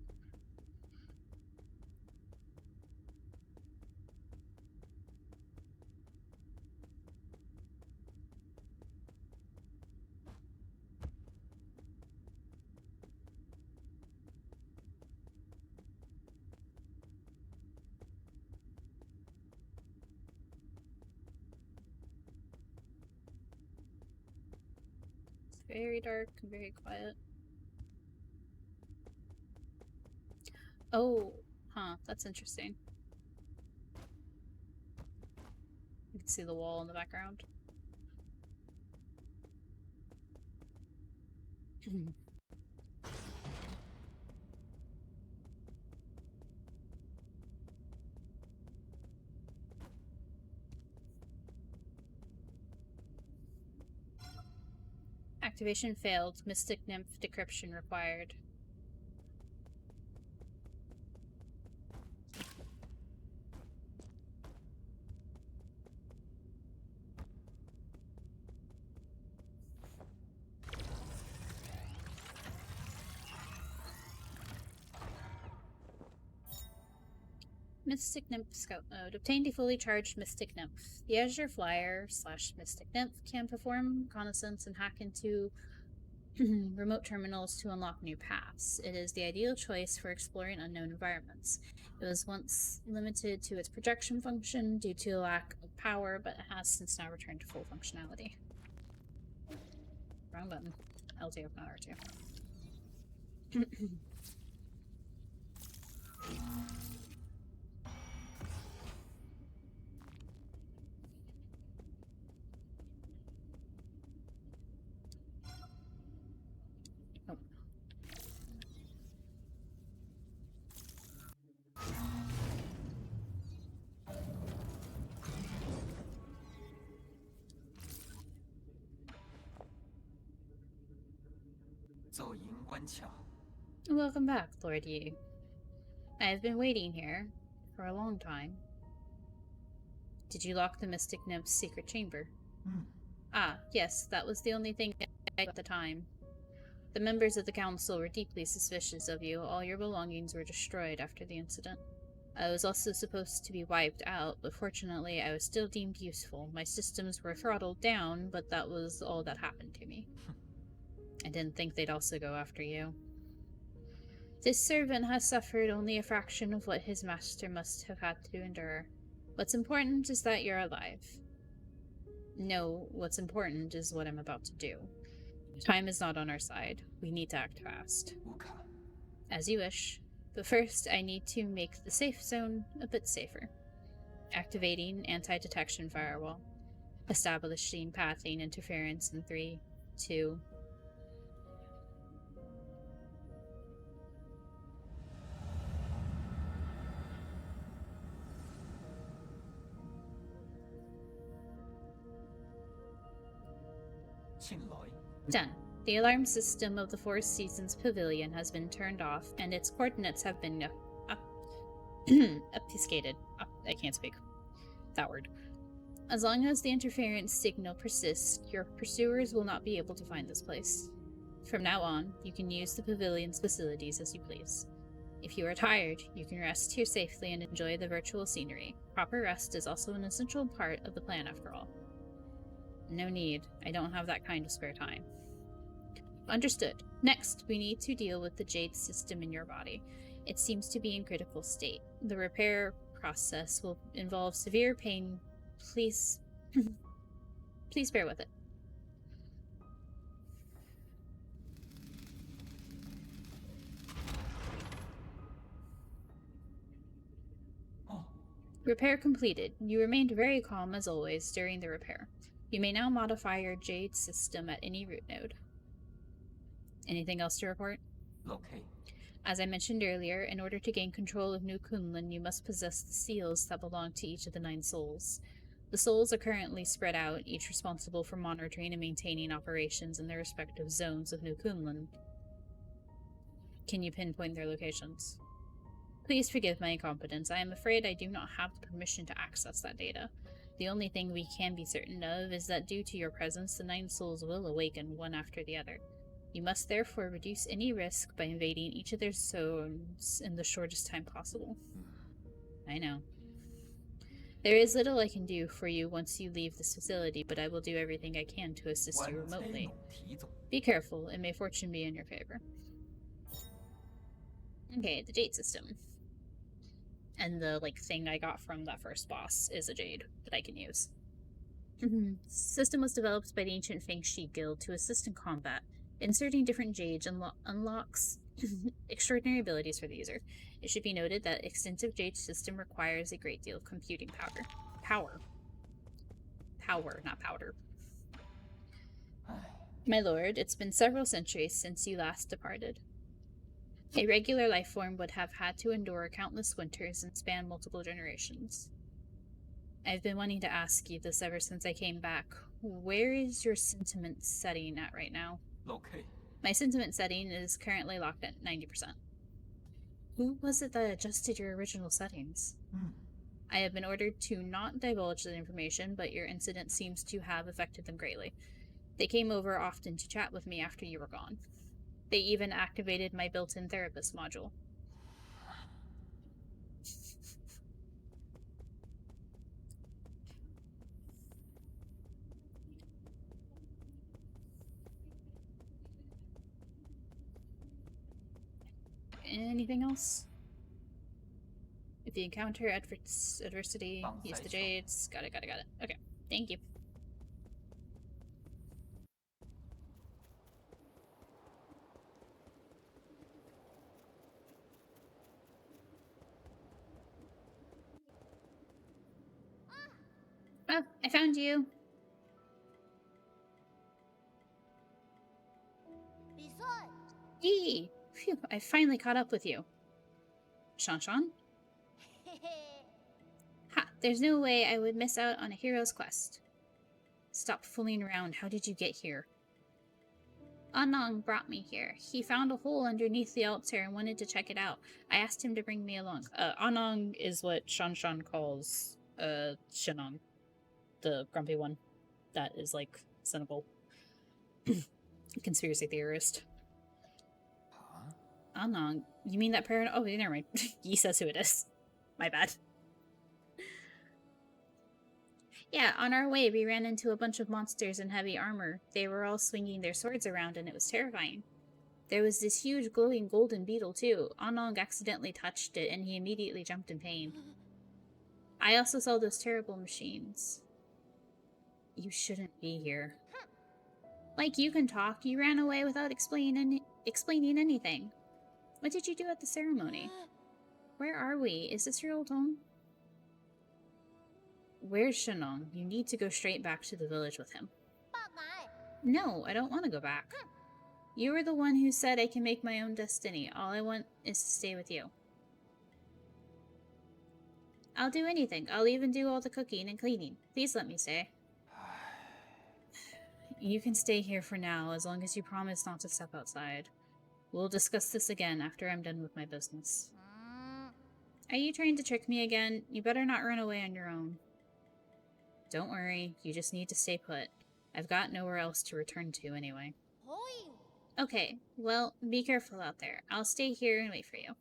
Very dark, very quiet. Oh, huh, that's interesting. You can see the wall in the background. Activation failed. Mystic Nymph decryption required. Mystic Nymph Scout Mode. Obtained a fully charged Mystic Nymph. The Azure Flyer / Mystic Nymph can perform reconnaissance and hack into remote terminals to unlock new paths. It is the ideal choice for exploring unknown environments. It was once limited to its projection function due to a lack of power, but it has since now returned to full functionality. Wrong button. L2, not R2. Welcome back, Lord Yi. I have been waiting here for a long time. Did you lock the Mystic Nymph's secret chamber? Ah, yes, that was the only thing I at the time. The members of the council were deeply suspicious of you. All your belongings were destroyed after the incident. I was also supposed to be wiped out, but fortunately I was still deemed useful. My systems were throttled down, but that was all that happened to me. I didn't think they'd also go after you. This servant has suffered only a fraction of what his master must have had to endure. What's important is that you're alive. No, what's important is what I'm about to do. Time is not on our side. We need to act fast. As you wish. But first, I need to make the safe zone a bit safer. Activating anti-detection firewall. Establishing pathing interference in 3, 2... Done. The alarm system of the Four Seasons Pavilion has been turned off, and its coordinates have been obfuscated. I can't speak that word. As long as the interference signal persists, your pursuers will not be able to find this place. From now on, you can use the pavilion's facilities as you please. If you are tired, you can rest here safely and enjoy the virtual scenery. Proper rest is also an essential part of the plan, after all. No need. I don't have that kind of spare time. Understood. Next, we need to deal with the jade system in your body. It seems to be in critical state. The repair process will involve severe pain. Please... please bear with it. Repair completed. You remained very calm as always during the repair. You may now modify your jade system at any root node. Anything else to report? Okay. As I mentioned earlier, in order to gain control of New Kunlun, you must possess the seals that belong to each of the 9 souls. The souls are currently spread out, each responsible for monitoring and maintaining operations in their respective zones of New Kunlun. Can you pinpoint their locations? Please forgive my incompetence. I am afraid I do not have the permission to access that data. The only thing we can be certain of is that due to your presence, the 9 souls will awaken one after the other. You must therefore reduce any risk by invading each of their zones in the shortest time possible. I know. There is little I can do for you once you leave this facility, but I will do everything I can to assist you remotely. Be careful, and may fortune be in your favor. Okay, the jade system. And the, thing I got from that first boss is a jade that I can use. System was developed by the ancient Feng Shi Guild to assist in combat. Inserting different jades unlocks extraordinary abilities for the user. It should be noted that extensive jade system requires a great deal of computing power. Power, not powder. My lord, it's been several centuries since you last departed. A regular life form would have had to endure countless winters and span multiple generations. I've been wanting to ask you this ever since I came back. Where is your sentiment setting at right now? Okay. My sentiment setting is currently locked at 90%. Who was it that adjusted your original settings? I have been ordered to not divulge that information, but your incident seems to have affected them greatly. They came over often to chat with me after you were gone. They even activated my built-in therapist module. Anything else? If you encounter adversity, use the jades. Got it. Okay, thank you. Oh, I found you. Yee! Phew, I finally caught up with you. Shanshan? Ha, there's no way I would miss out on a hero's quest. Stop fooling around. How did you get here? Anong brought me here. He found a hole underneath the altar and wanted to check it out. I asked him to bring me along. Anong is what Shanshan calls, Shinong. The grumpy one. That is, cynical. Conspiracy theorist. Anong? You mean that parent? Oh, never mind. Yi says who it is. My bad. Yeah, on our way, we ran into a bunch of monsters in heavy armor. They were all swinging their swords around, and it was terrifying. There was this huge glowing golden beetle, too. Anong accidentally touched it, and he immediately jumped in pain. I also saw those terrible machines. You shouldn't be here. Like you can talk, you ran away without explaining anything. What did you do at the ceremony? Where are we? Is this your old home? Where's Shenong? You need to go straight back to the village with him. No, I don't want to go back. You were the one who said I can make my own destiny. All I want is to stay with you. I'll do anything. I'll even do all the cooking and cleaning. Please let me stay. You can stay here for now, as long as you promise not to step outside. We'll discuss this again after I'm done with my business. Are you trying to trick me again? You better not run away on your own. Don't worry, you just need to stay put. I've got nowhere else to return to anyway. Okay, well, be careful out there. I'll stay here and wait for you.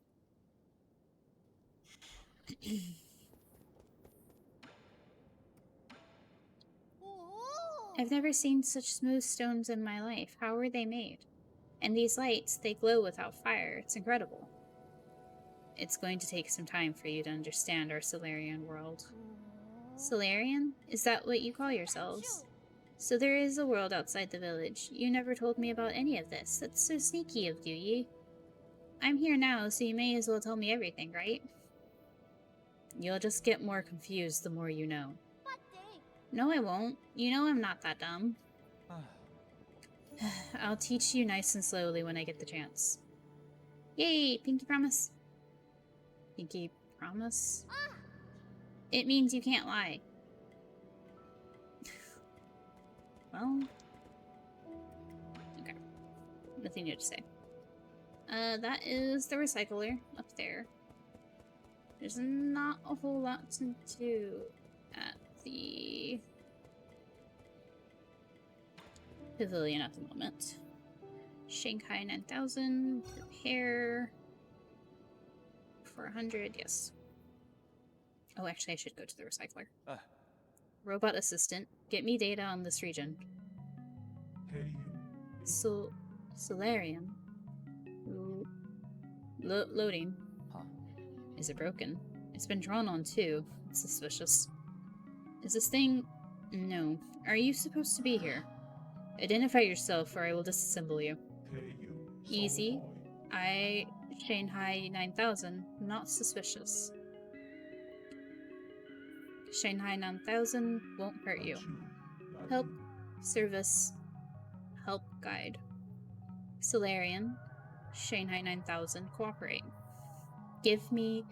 I've never seen such smooth stones in my life. How were they made? And these lights, they glow without fire. It's incredible. It's going to take some time for you to understand our Solarian world. Solarian? Is that what you call yourselves? So there is a world outside the village. You never told me about any of this. That's so sneaky of you, Yi. I'm here now, so you may as well tell me everything, right? You'll just get more confused the more you know. No, I won't. You know I'm not that dumb. I'll teach you nice and slowly when I get the chance. Yay! Pinky promise. Pinky promise? It means you can't lie. Well... Okay. Nothing new to say. That is the recycler up there. There's not a whole lot to do at the pavilion at the moment. Shanghai 9000, repair for 100, yes. Oh, actually, I should go to the recycler. Robot assistant, get me data on this region. Solarian. Loading. Is it broken? It's been drawn on too. It's suspicious. Is this thing... No. Are you supposed to be here? Identify yourself or I will disassemble you. Easy. Shanghai 9000. Not suspicious. Shanghai 9000 won't hurt you. Help. Service. Help guide. Solarian. Shanghai 9000. Cooperate. Give me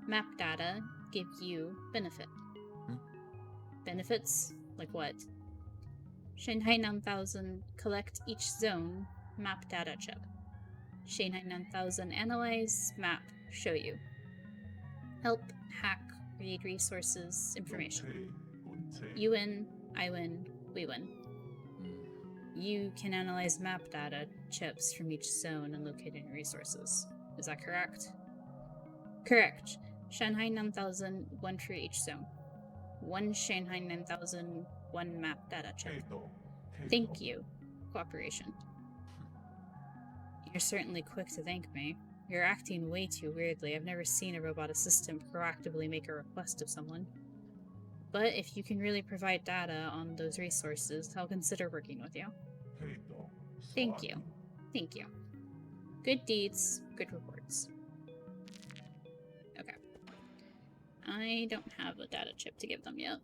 map data. Give you benefit. Benefits? Like what? Shanghai 9000 collect each zone, map data chip. Shanghai 9000 analyze, map, show you. Help, hack, read resources, information. You win, I win, we win. You can analyze map data chips from each zone and locate any resources. Is that correct? Correct. Shanghai 9000, one for each zone. One Shanghai 9000, one map data chip. Thank you. Cooperation. You're certainly quick to thank me. You're acting way too weirdly. I've never seen a robot assistant proactively make a request of someone. But if you can really provide data on those resources, I'll consider working with you. Thank you. Thank you. Good deeds, good rewards. Okay. I don't have a data chip to give them yet.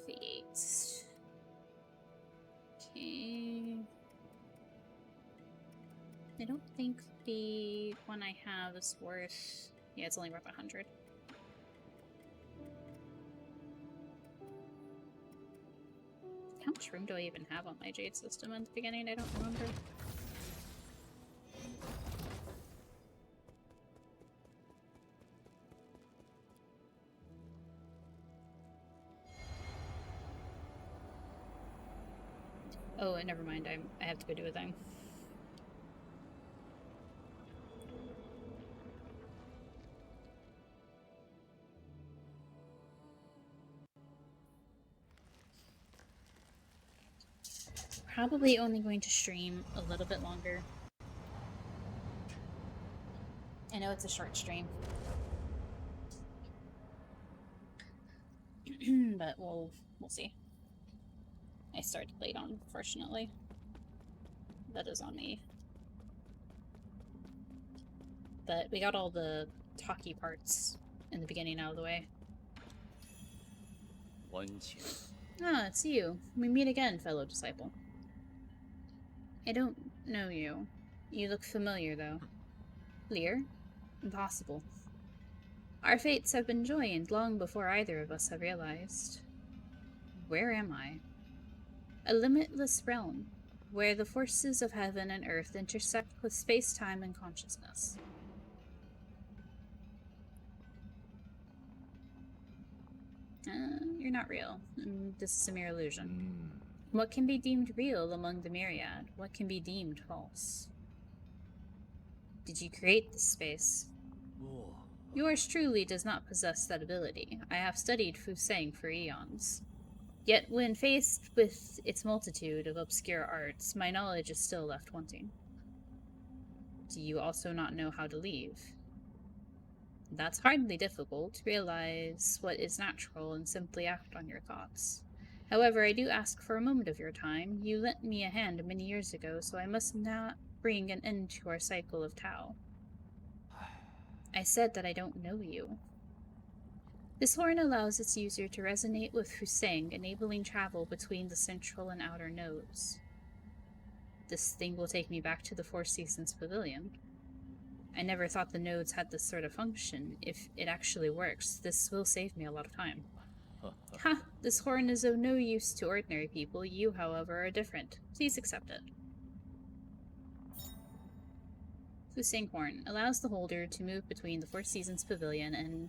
Create. Okay. I don't think the one I have is worth... Yeah, it's only worth 100. How much room do I even have on my Jade system in the beginning? I don't remember. Oh, never mind. I have to go do a thing. Probably only going to stream a little bit longer. I know it's a short stream. But we'll see. I started late, unfortunately. That is on me. But we got all the talky parts in the beginning out of the way. Ah, it's you. We meet again, fellow disciple. I don't know you. You look familiar, though. Lear? Impossible. Our fates have been joined long before either of us have realized. Where am I? A limitless realm, where the forces of heaven and earth intersect with space-time and consciousness. You're not real. This is a mere illusion. What can be deemed real among the myriad? What can be deemed false? Did you create this space? Yours truly does not possess that ability. I have studied Fusang for eons. Yet when faced with its multitude of obscure arts, my knowledge is still left wanting. Do you also not know how to leave? That's hardly difficult. Realize what is natural and simply act on your thoughts. However, I do ask for a moment of your time. You lent me a hand many years ago, so I must not bring an end to our cycle of Tao. I said that I don't know you. This horn allows its user to resonate with Fusang, enabling travel between the central and outer nodes. This thing will take me back to the Four Seasons Pavilion. I never thought the nodes had this sort of function. If it actually works, this will save me a lot of time. Ha! This horn is of no use to ordinary people. You, however, are different. Please accept it. Fusang Horn allows the holder to move between the Four Seasons Pavilion and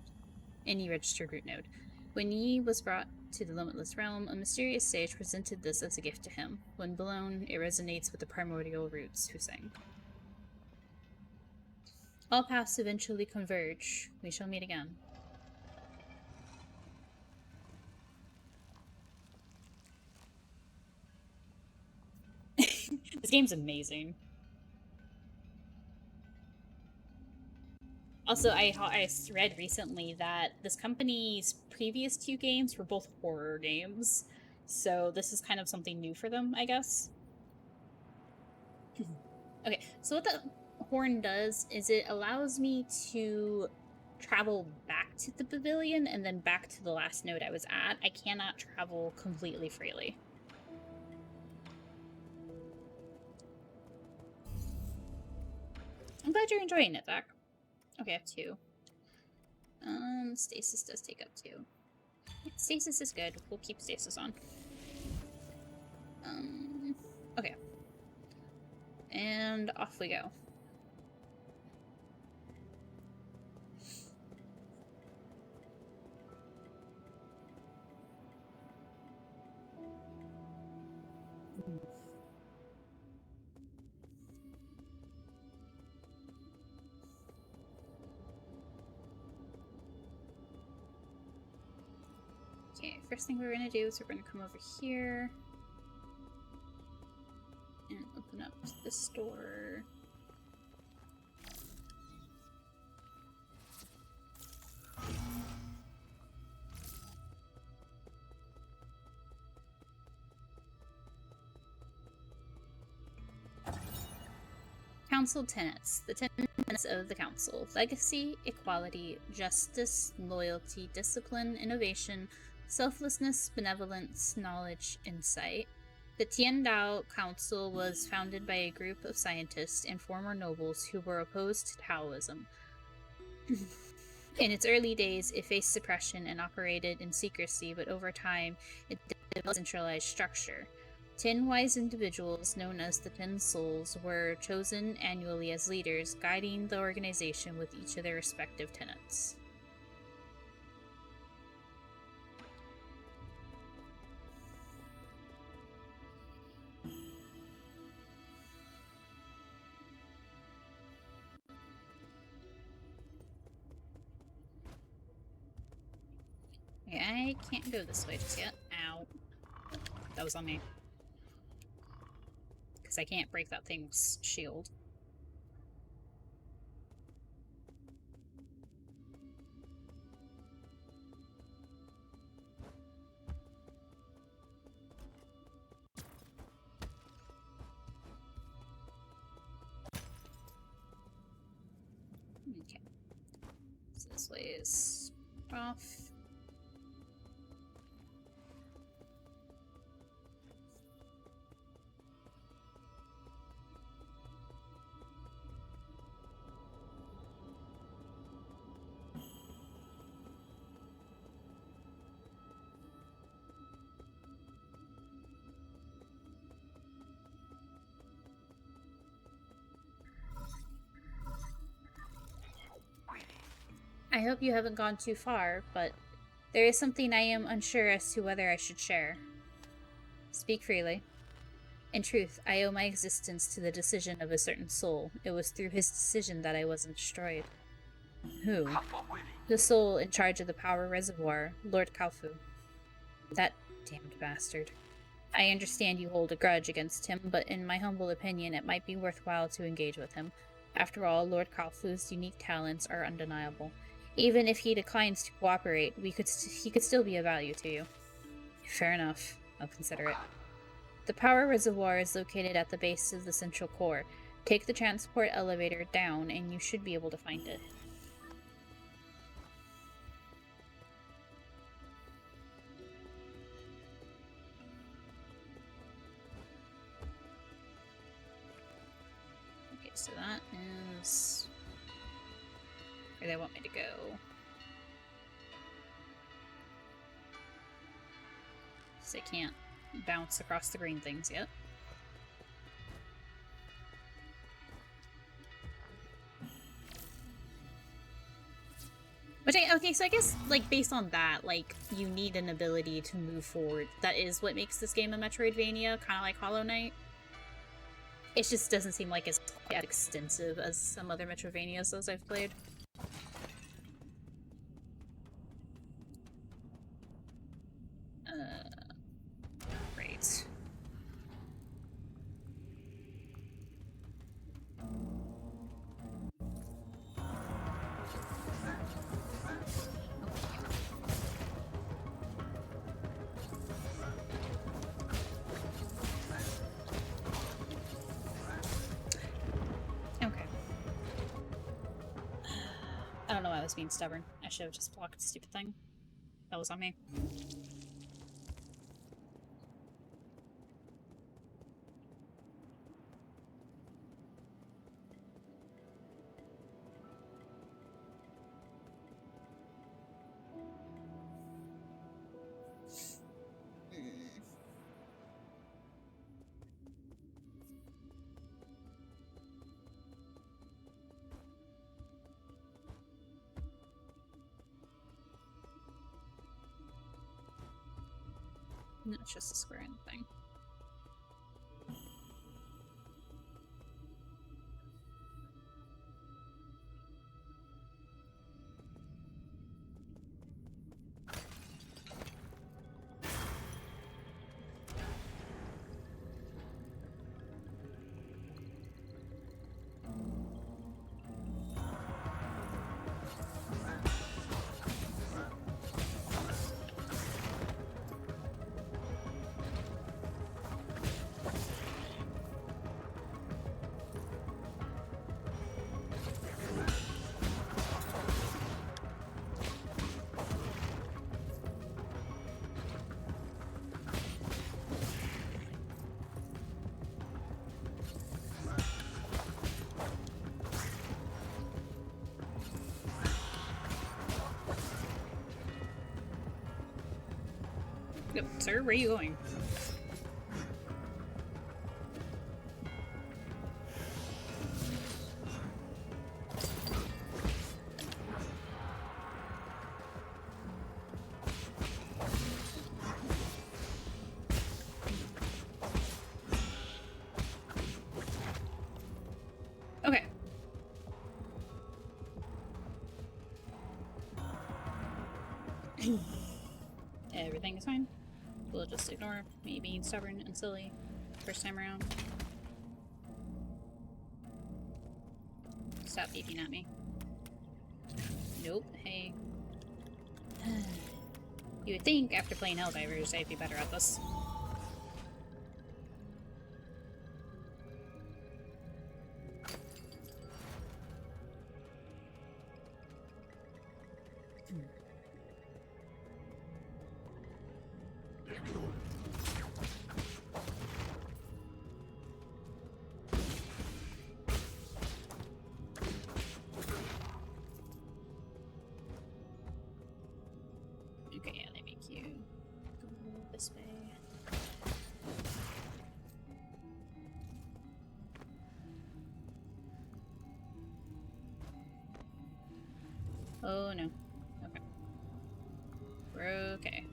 any registered root node. When Yi was brought to the Limitless Realm, a mysterious sage presented this as a gift to him. When blown, it resonates with the primordial roots Fusang. All paths eventually converge. We shall meet again. This game's amazing. Also, I read recently that this company's previous two games were both horror games, so this is kind of something new for them, I guess. Okay, so what the horn does is it allows me to travel back to the pavilion and then back to the last node I was at. I cannot travel completely freely. I'm glad you're enjoying it, Zach. Okay, I have two. Stasis does take up two. Stasis is good. We'll keep stasis on. Okay. And off we go. Okay, first thing we're gonna do is we're gonna come over here and open up this door. Council tenets. The 10 tenets of the Council. Legacy, equality, justice, loyalty, discipline, innovation, selflessness, benevolence, knowledge, insight. The Tiandao Council was founded by a group of scientists and former nobles who were opposed to Taoism. In its early days, it faced suppression and operated in secrecy, but over time, it developed a centralized structure. 10 wise individuals, known as the 10 Souls, were chosen annually as leaders, guiding the organization with each of their respective tenets. Okay, I can't go this way just yet. Ow. That was on me. Because I can't break that thing's shield. Okay. So this way is off. I hope you haven't gone too far, but there is something I am unsure as to whether I should share. Speak freely. In truth, I owe my existence to the decision of a certain soul. It was through his decision that I wasn't destroyed. Who? The soul in charge of the power reservoir, Lord Kalfu. That damned bastard. I understand you hold a grudge against him, but in my humble opinion, it might be worthwhile to engage with him. After all, Lord Kalfu's unique talents are undeniable. Even if he declines to cooperate, he could still be of value to you. Fair enough. I'll consider it. The power reservoir is located at the base of the central core. Take the transport elevator down, and you should be able to find it. Okay, so that is where they want me to go. So I can't bounce across the green things yet. Okay, so I guess, like, based on that, like, you need an ability to move forward. That is what makes this game a Metroidvania, kind of like Hollow Knight. It just doesn't seem like it's quite as extensive as some other Metroidvanias those I've played. Right. Okay. I don't know why I was being stubborn. I should have just blocked the stupid thing. That was on me. No, it's just a square in the thing. Yep, sir, where are you going? Okay. Everything is fine. We'll just ignore me being stubborn and silly first time around. Stop beeping at me. Nope. Hey. You would think after playing Helldivers I'd be better at this. Okay, yeah, they make you go this way. Oh no. Okay. We're okay.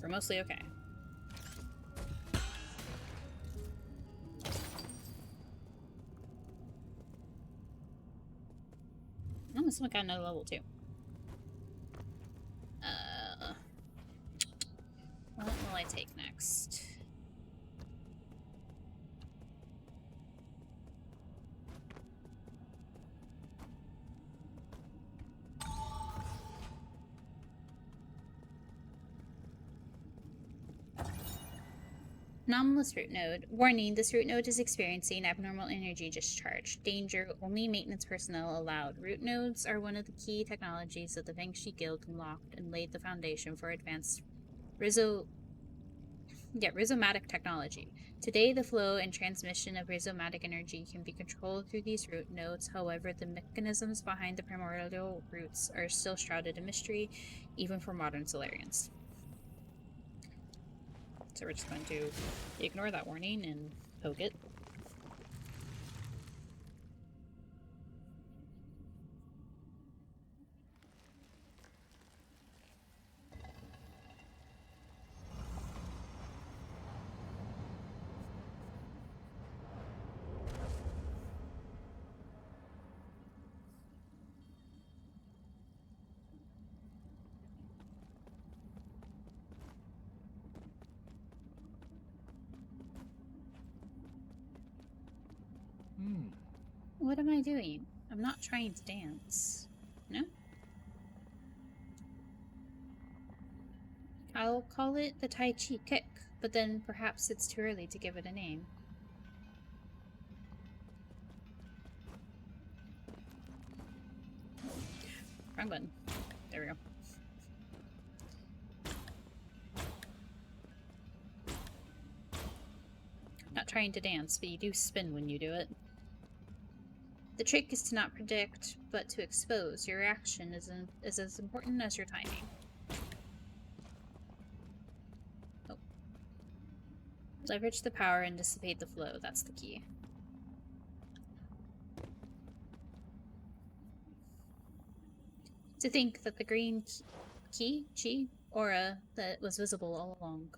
We're mostly okay. Oh, someone got another level too. What will I take next? Anomalous root node. Warning, this root node is experiencing abnormal energy discharge. Danger, only maintenance personnel allowed. Root nodes are one of the key technologies that the Vangshi Guild unlocked and laid the foundation for advanced rhizomatic technology. Today, the flow and transmission of rhizomatic energy can be controlled through these root nodes. However, the mechanisms behind the primordial roots are still shrouded in mystery, even for modern Solarians. So we're just going to ignore that warning and poke it. What am I doing? I'm not trying to dance. No? I'll call it the Tai Chi kick, but then perhaps it's too early to give it a name. Wrong button. There we go. Not trying to dance, but you do spin when you do it. The trick is to not predict, but to expose. Your reaction is as important as your timing. Oh. Leverage the power and dissipate the flow. That's the key. To think that the green chi aura that was visible all along.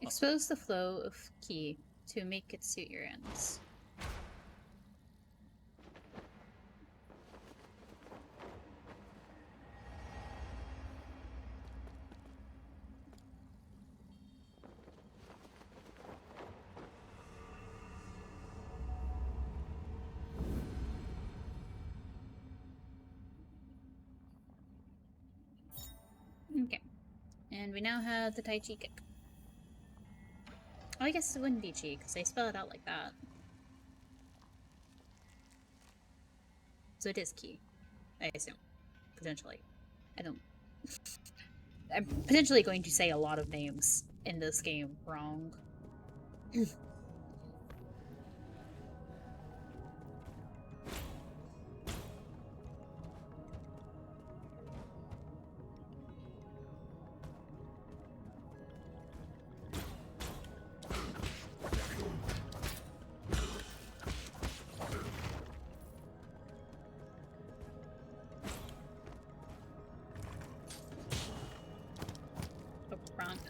Expose the flow of ki to make it suit your ends. Okay. And we now have the Tai Chi kick. Oh, I guess it wouldn't be chi, because they spell it out like that. So it is ki, I assume. Potentially. I don't... I'm potentially going to say a lot of names in this game wrong.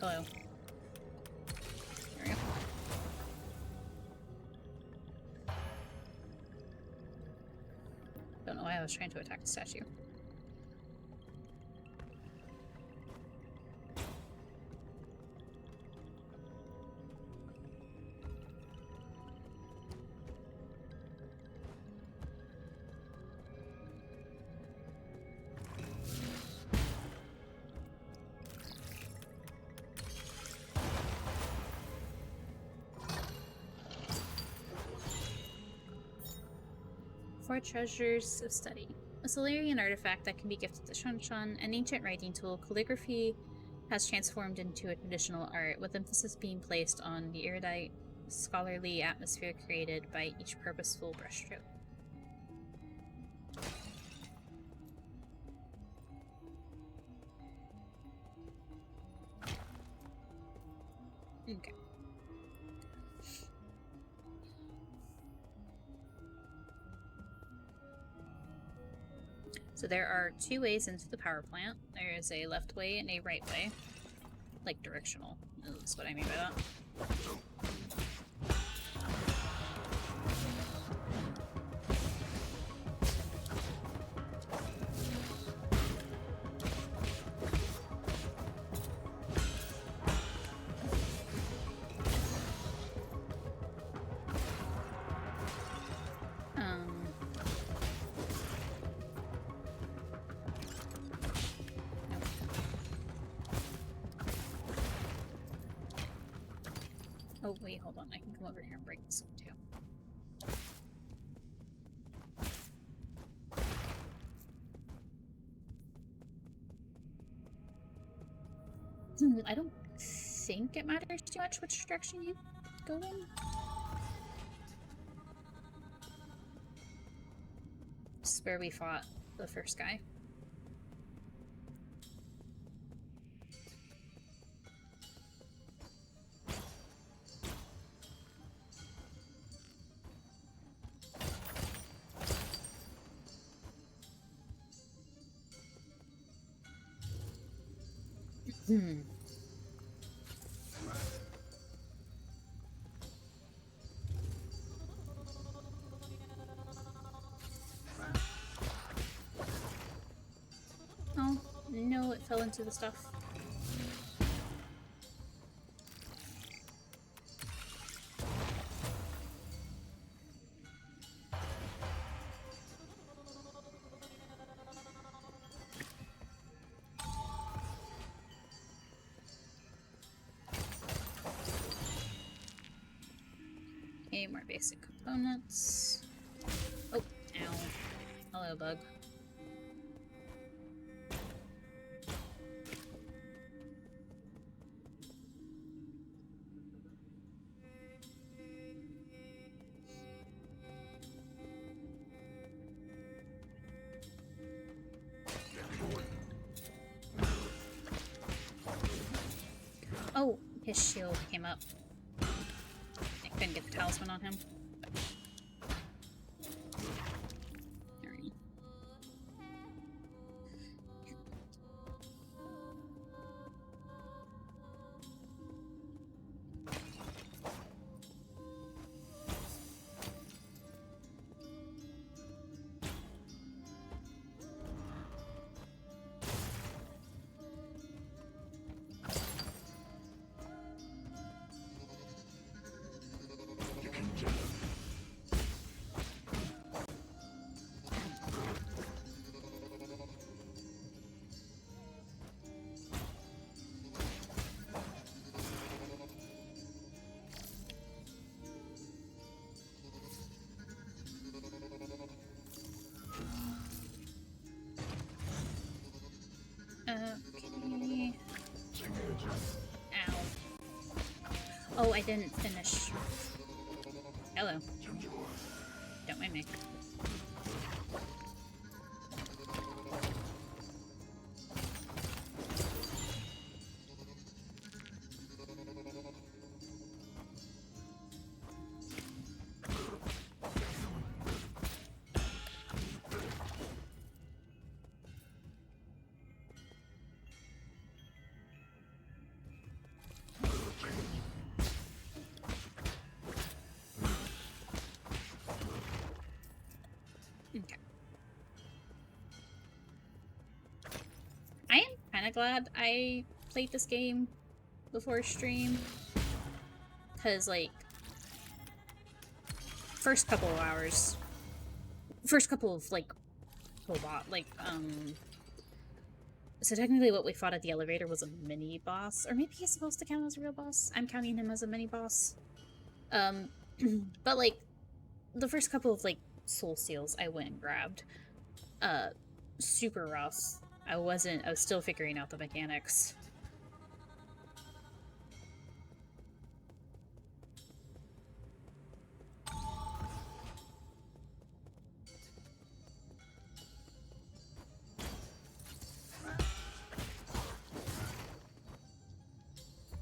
Hello. There we go. Don't know why I was trying to attack the statue. Four treasures of study. A Solarian artifact that can be gifted to Shanshan, an ancient writing tool. Calligraphy has transformed into a traditional art, with emphasis being placed on the erudite, scholarly atmosphere created by each purposeful brushstroke. Okay. So there are two ways into the power plant. There is a left way and a right way. Like directional is what I mean by that. Oh, wait, hold on. I can come over here and break this one, too. I don't think it matters too much which direction you go in. This is where we fought the first guy. Oh, no, it fell into the stuff. Okay, more basic components. Oh, ow. Hello, bug. Oh, his shield came up. I couldn't get the talisman on him. There we go. Okay. Ow. Oh, I didn't finish. Hello. Don't mind me. kind of glad I played this game before stream. Because, like, first couple of, like, so technically what we fought at the elevator was a mini-boss. Or maybe he's supposed to count as a real boss. I'm counting him as a mini-boss. But, like, the first couple of, like, soul seals I went and grabbed. Super rough. I was still figuring out the mechanics.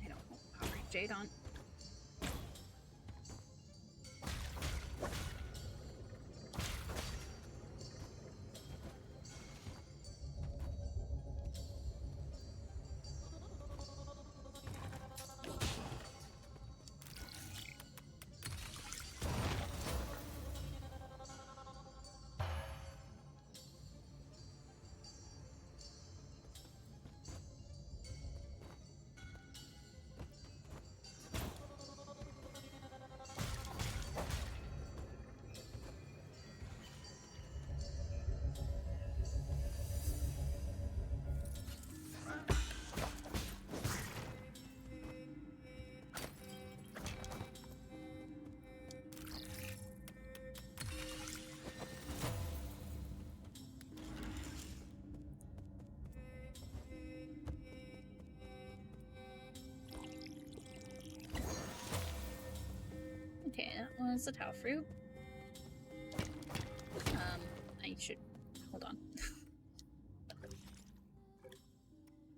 I don't know. Alright, Jadon. Okay, that was the Tau fruit. I should... hold on.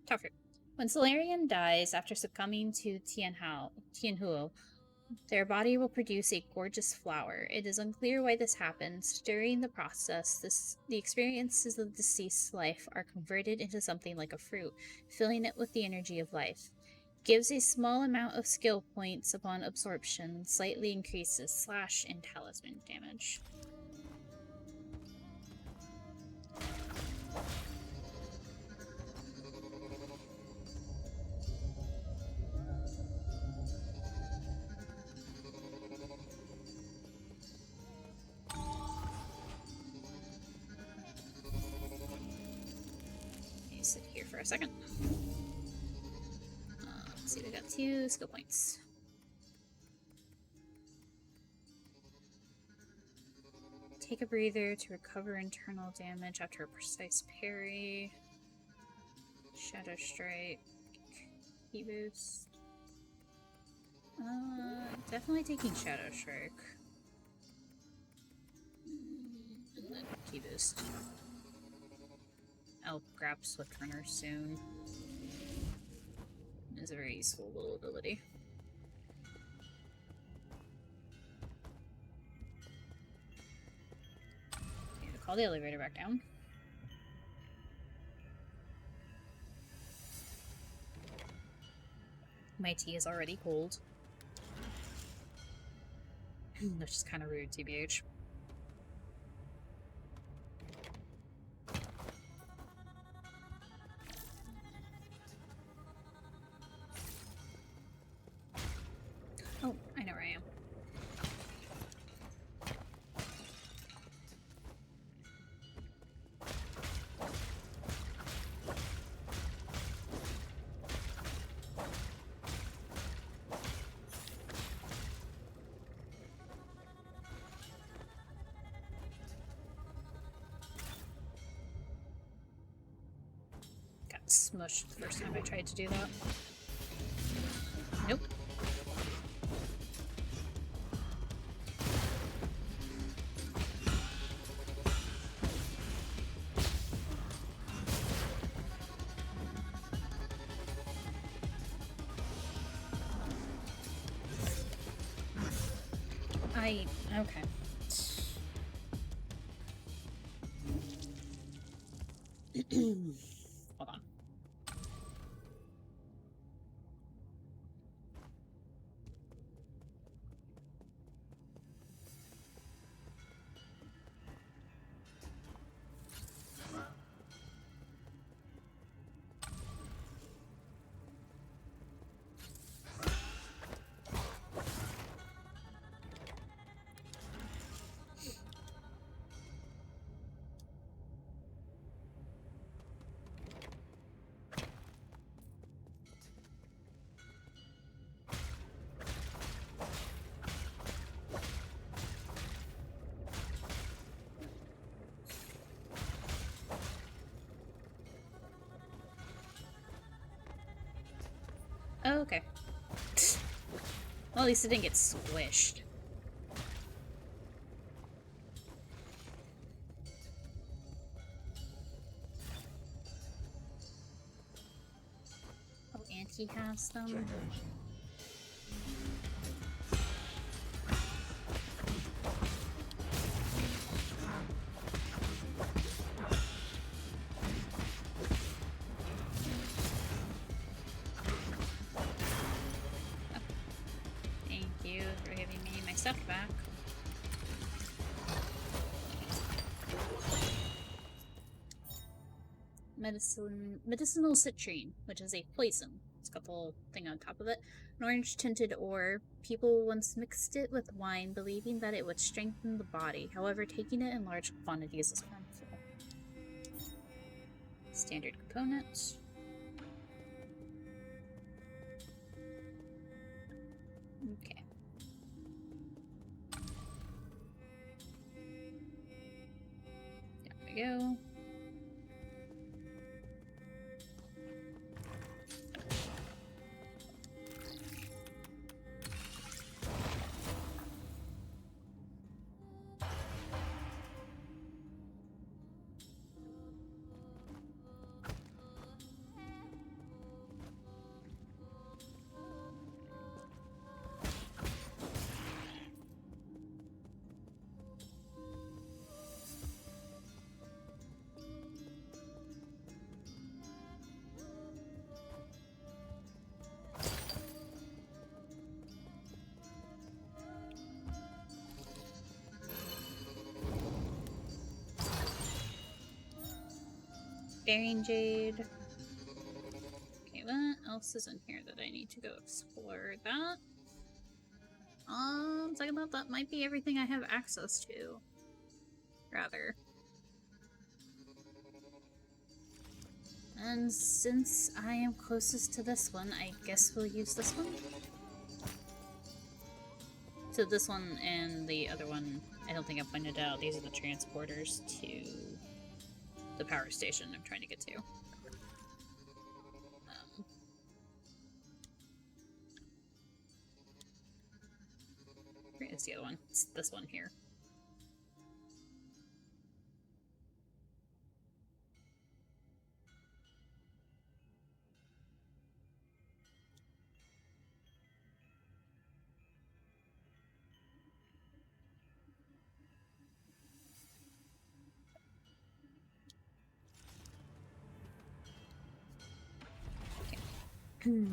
Tau fruit. When Solarian dies after succumbing to Tianhuo, their body will produce a gorgeous flower. It is unclear why this happens. During the process, the experiences of the deceased's life are converted into something like a fruit, filling it with the energy of life. Gives a small amount of skill points upon absorption, slightly increases slash and talisman damage. Okay, sit here for a second. Let's see, we got 2 skill points. Take a breather to recover internal damage after a precise parry. Shadow Strike. Key boost. Definitely taking Shadow Strike. And then key boost. I'll grab Swift Runner soon. It's a very useful little ability. Okay, to call the elevator back down. My tea is already cold. That's just kind of rude, TBH. Oh, I know where I am. Got smushed the first time I tried to do that. Nope. Okay. Hold on. Oh, okay. Well, at least it didn't get squished. Oh, and he has them. Thank you for giving me my stuff back. Medicinal citrine, which is a poison. It's got the little thing on top of it. An orange tinted ore. People once mixed it with wine, believing that it would strengthen the body. However, taking it in large quantities is harmful. Standard components. Okay. There we go. Bearing Jade. Okay, what else is in here that I need to go explore? That? Second thought, that might be everything I have access to. Rather. And since I am closest to this one, I guess we'll use this one. So this one and the other one, I don't think I pointed out, these are the transporters to the power station I'm trying to get to. Where is the other one? It's this one here. Okay.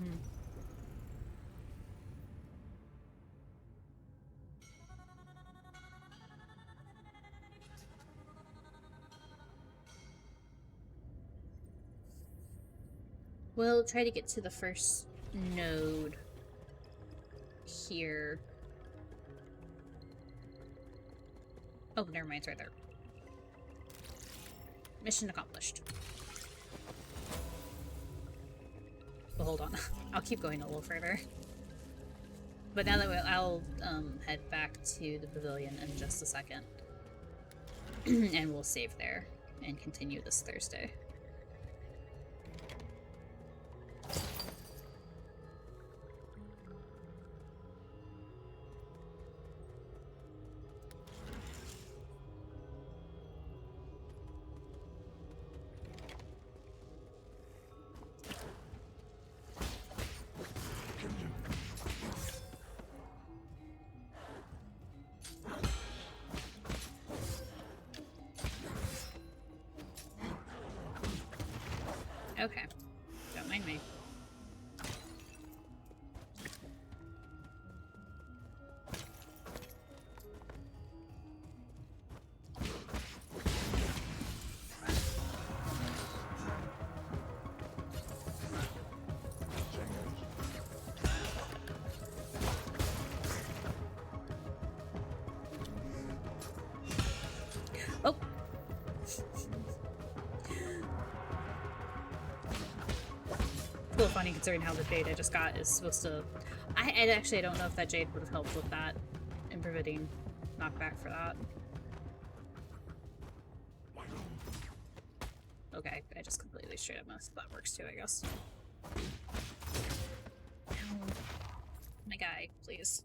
We'll try to get to the first node here. Oh, never mind, it's right there. Mission accomplished. Well, hold on. I'll keep going a little further. But now that I'll head back to the pavilion in just a second. And we'll save there and continue this Thursday. Okay. Don't mind me. Oh! It's a little funny considering how the jade I just got is supposed to... I don't know if that jade would have helped with that in preventing knockback for that. Okay, I just completely straight up messed. That works too, I guess. My guy, please.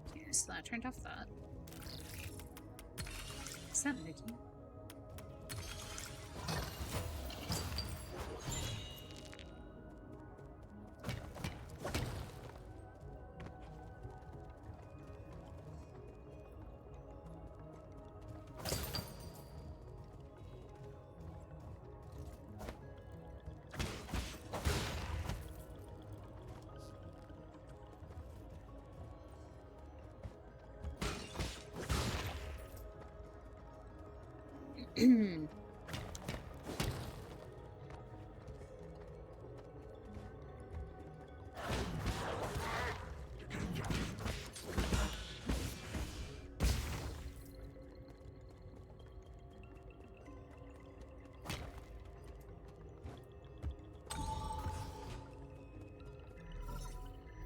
Okay, so that turned off that. Is that Mickey?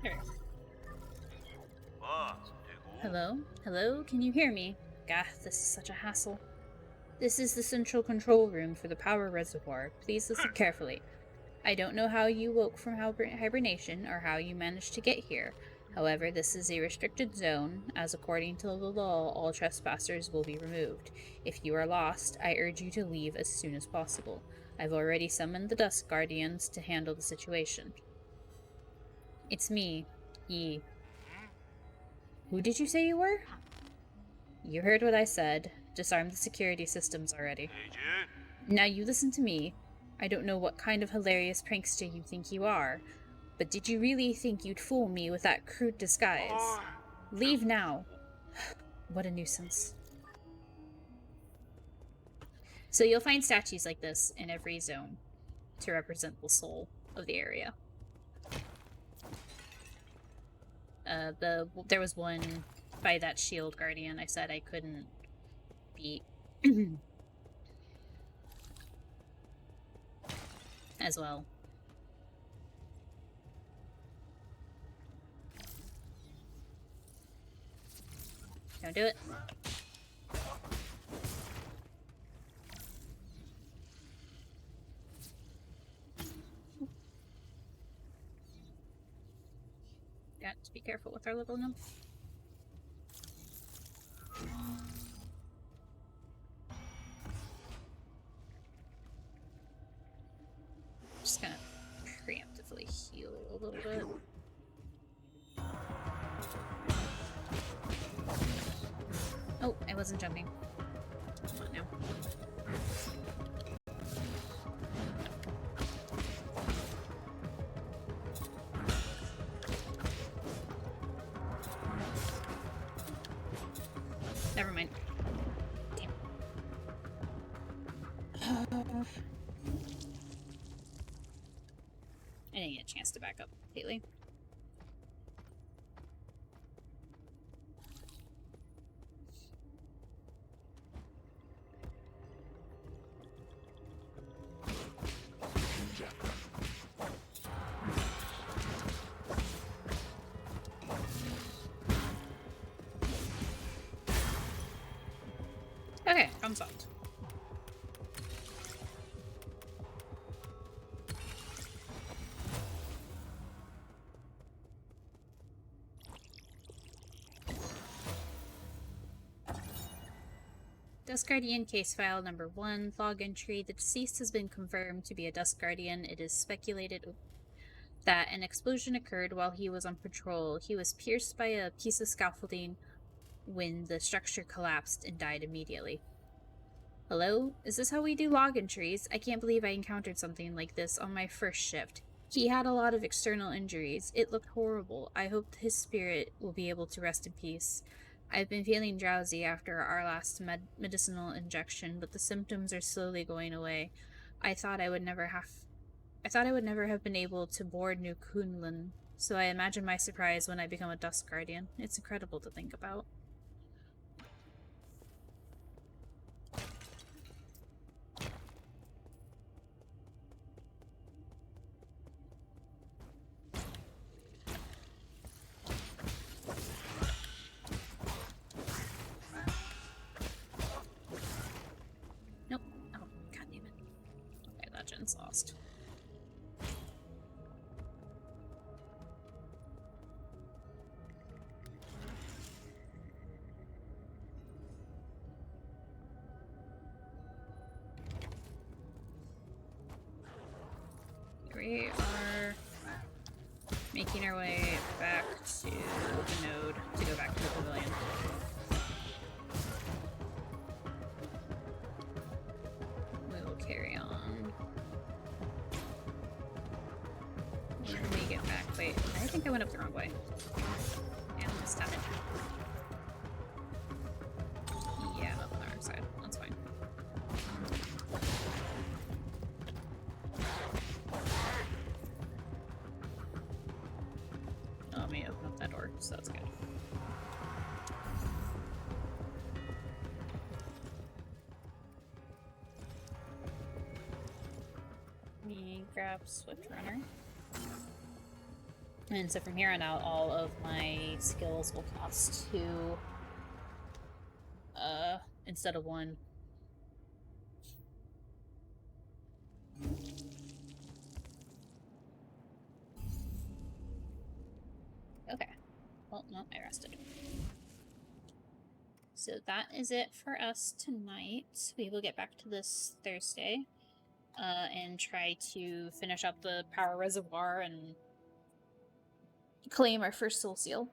There. Hello? Hello? Can you hear me? Gah, this is such a hassle. This is the central control room for the power reservoir. Please listen carefully. I don't know how you woke from hibernation or how you managed to get here. However, this is a restricted zone, as according to the law, all trespassers will be removed. If you are lost, I urge you to leave as soon as possible. I've already summoned the Dusk Guardians to handle the situation. It's me, Yi. Who did you say you were? You heard what I said. Disarm the security systems already. Now you listen to me. I don't know what kind of hilarious prankster you think you are, but did you really think you'd fool me with that crude disguise? Leave now. What a nuisance. So you'll find statues like this in every zone to represent the soul of the area. There was one by that shield guardian I said I couldn't beat as well. Don't do it. Got to be careful with our little nymph. Just gonna preemptively heal a little bit. Oh, I wasn't jumping. Come on now. Never mind. Damn. I didn't get a chance to back up completely. Okay, problem solved. Dusk Guardian case file number 1, log entry. The deceased has been confirmed to be a Dusk Guardian. It is speculated that an explosion occurred while he was on patrol. He was pierced by a piece of scaffolding when the structure collapsed and died immediately. Hello? Is this how we do log entries? I can't believe I encountered something like this on my first shift. He had a lot of external injuries. It looked horrible. I hope his spirit will be able to rest in peace. I've been feeling drowsy after our last medicinal injection, but the symptoms are slowly going away. I thought I would never have been able to board New Kunlun, so I imagine my surprise when I become a Dusk Guardian. It's incredible to think about. pavin's lost. We are making our way back to the node to go back to the pavilion. We will carry on. When we get back, wait, I think I went up the wrong way. And this time it. Yeah, I'm up on the wrong side. That's fine. Let me open up that door, so that's good. Let me grab Swift Runner. And so from here on out, all of my skills will cost 2 instead of 1. Okay. Well, no, I rested. So that is it for us tonight. We will get back to this Thursday and try to finish up the power reservoir and claim our first soul seal.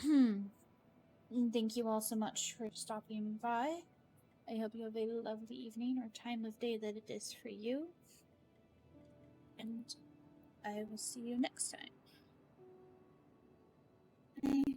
Thank you all so much for stopping by. I hope you have a lovely evening or time of day that it is for you. And I will see you next time. Bye.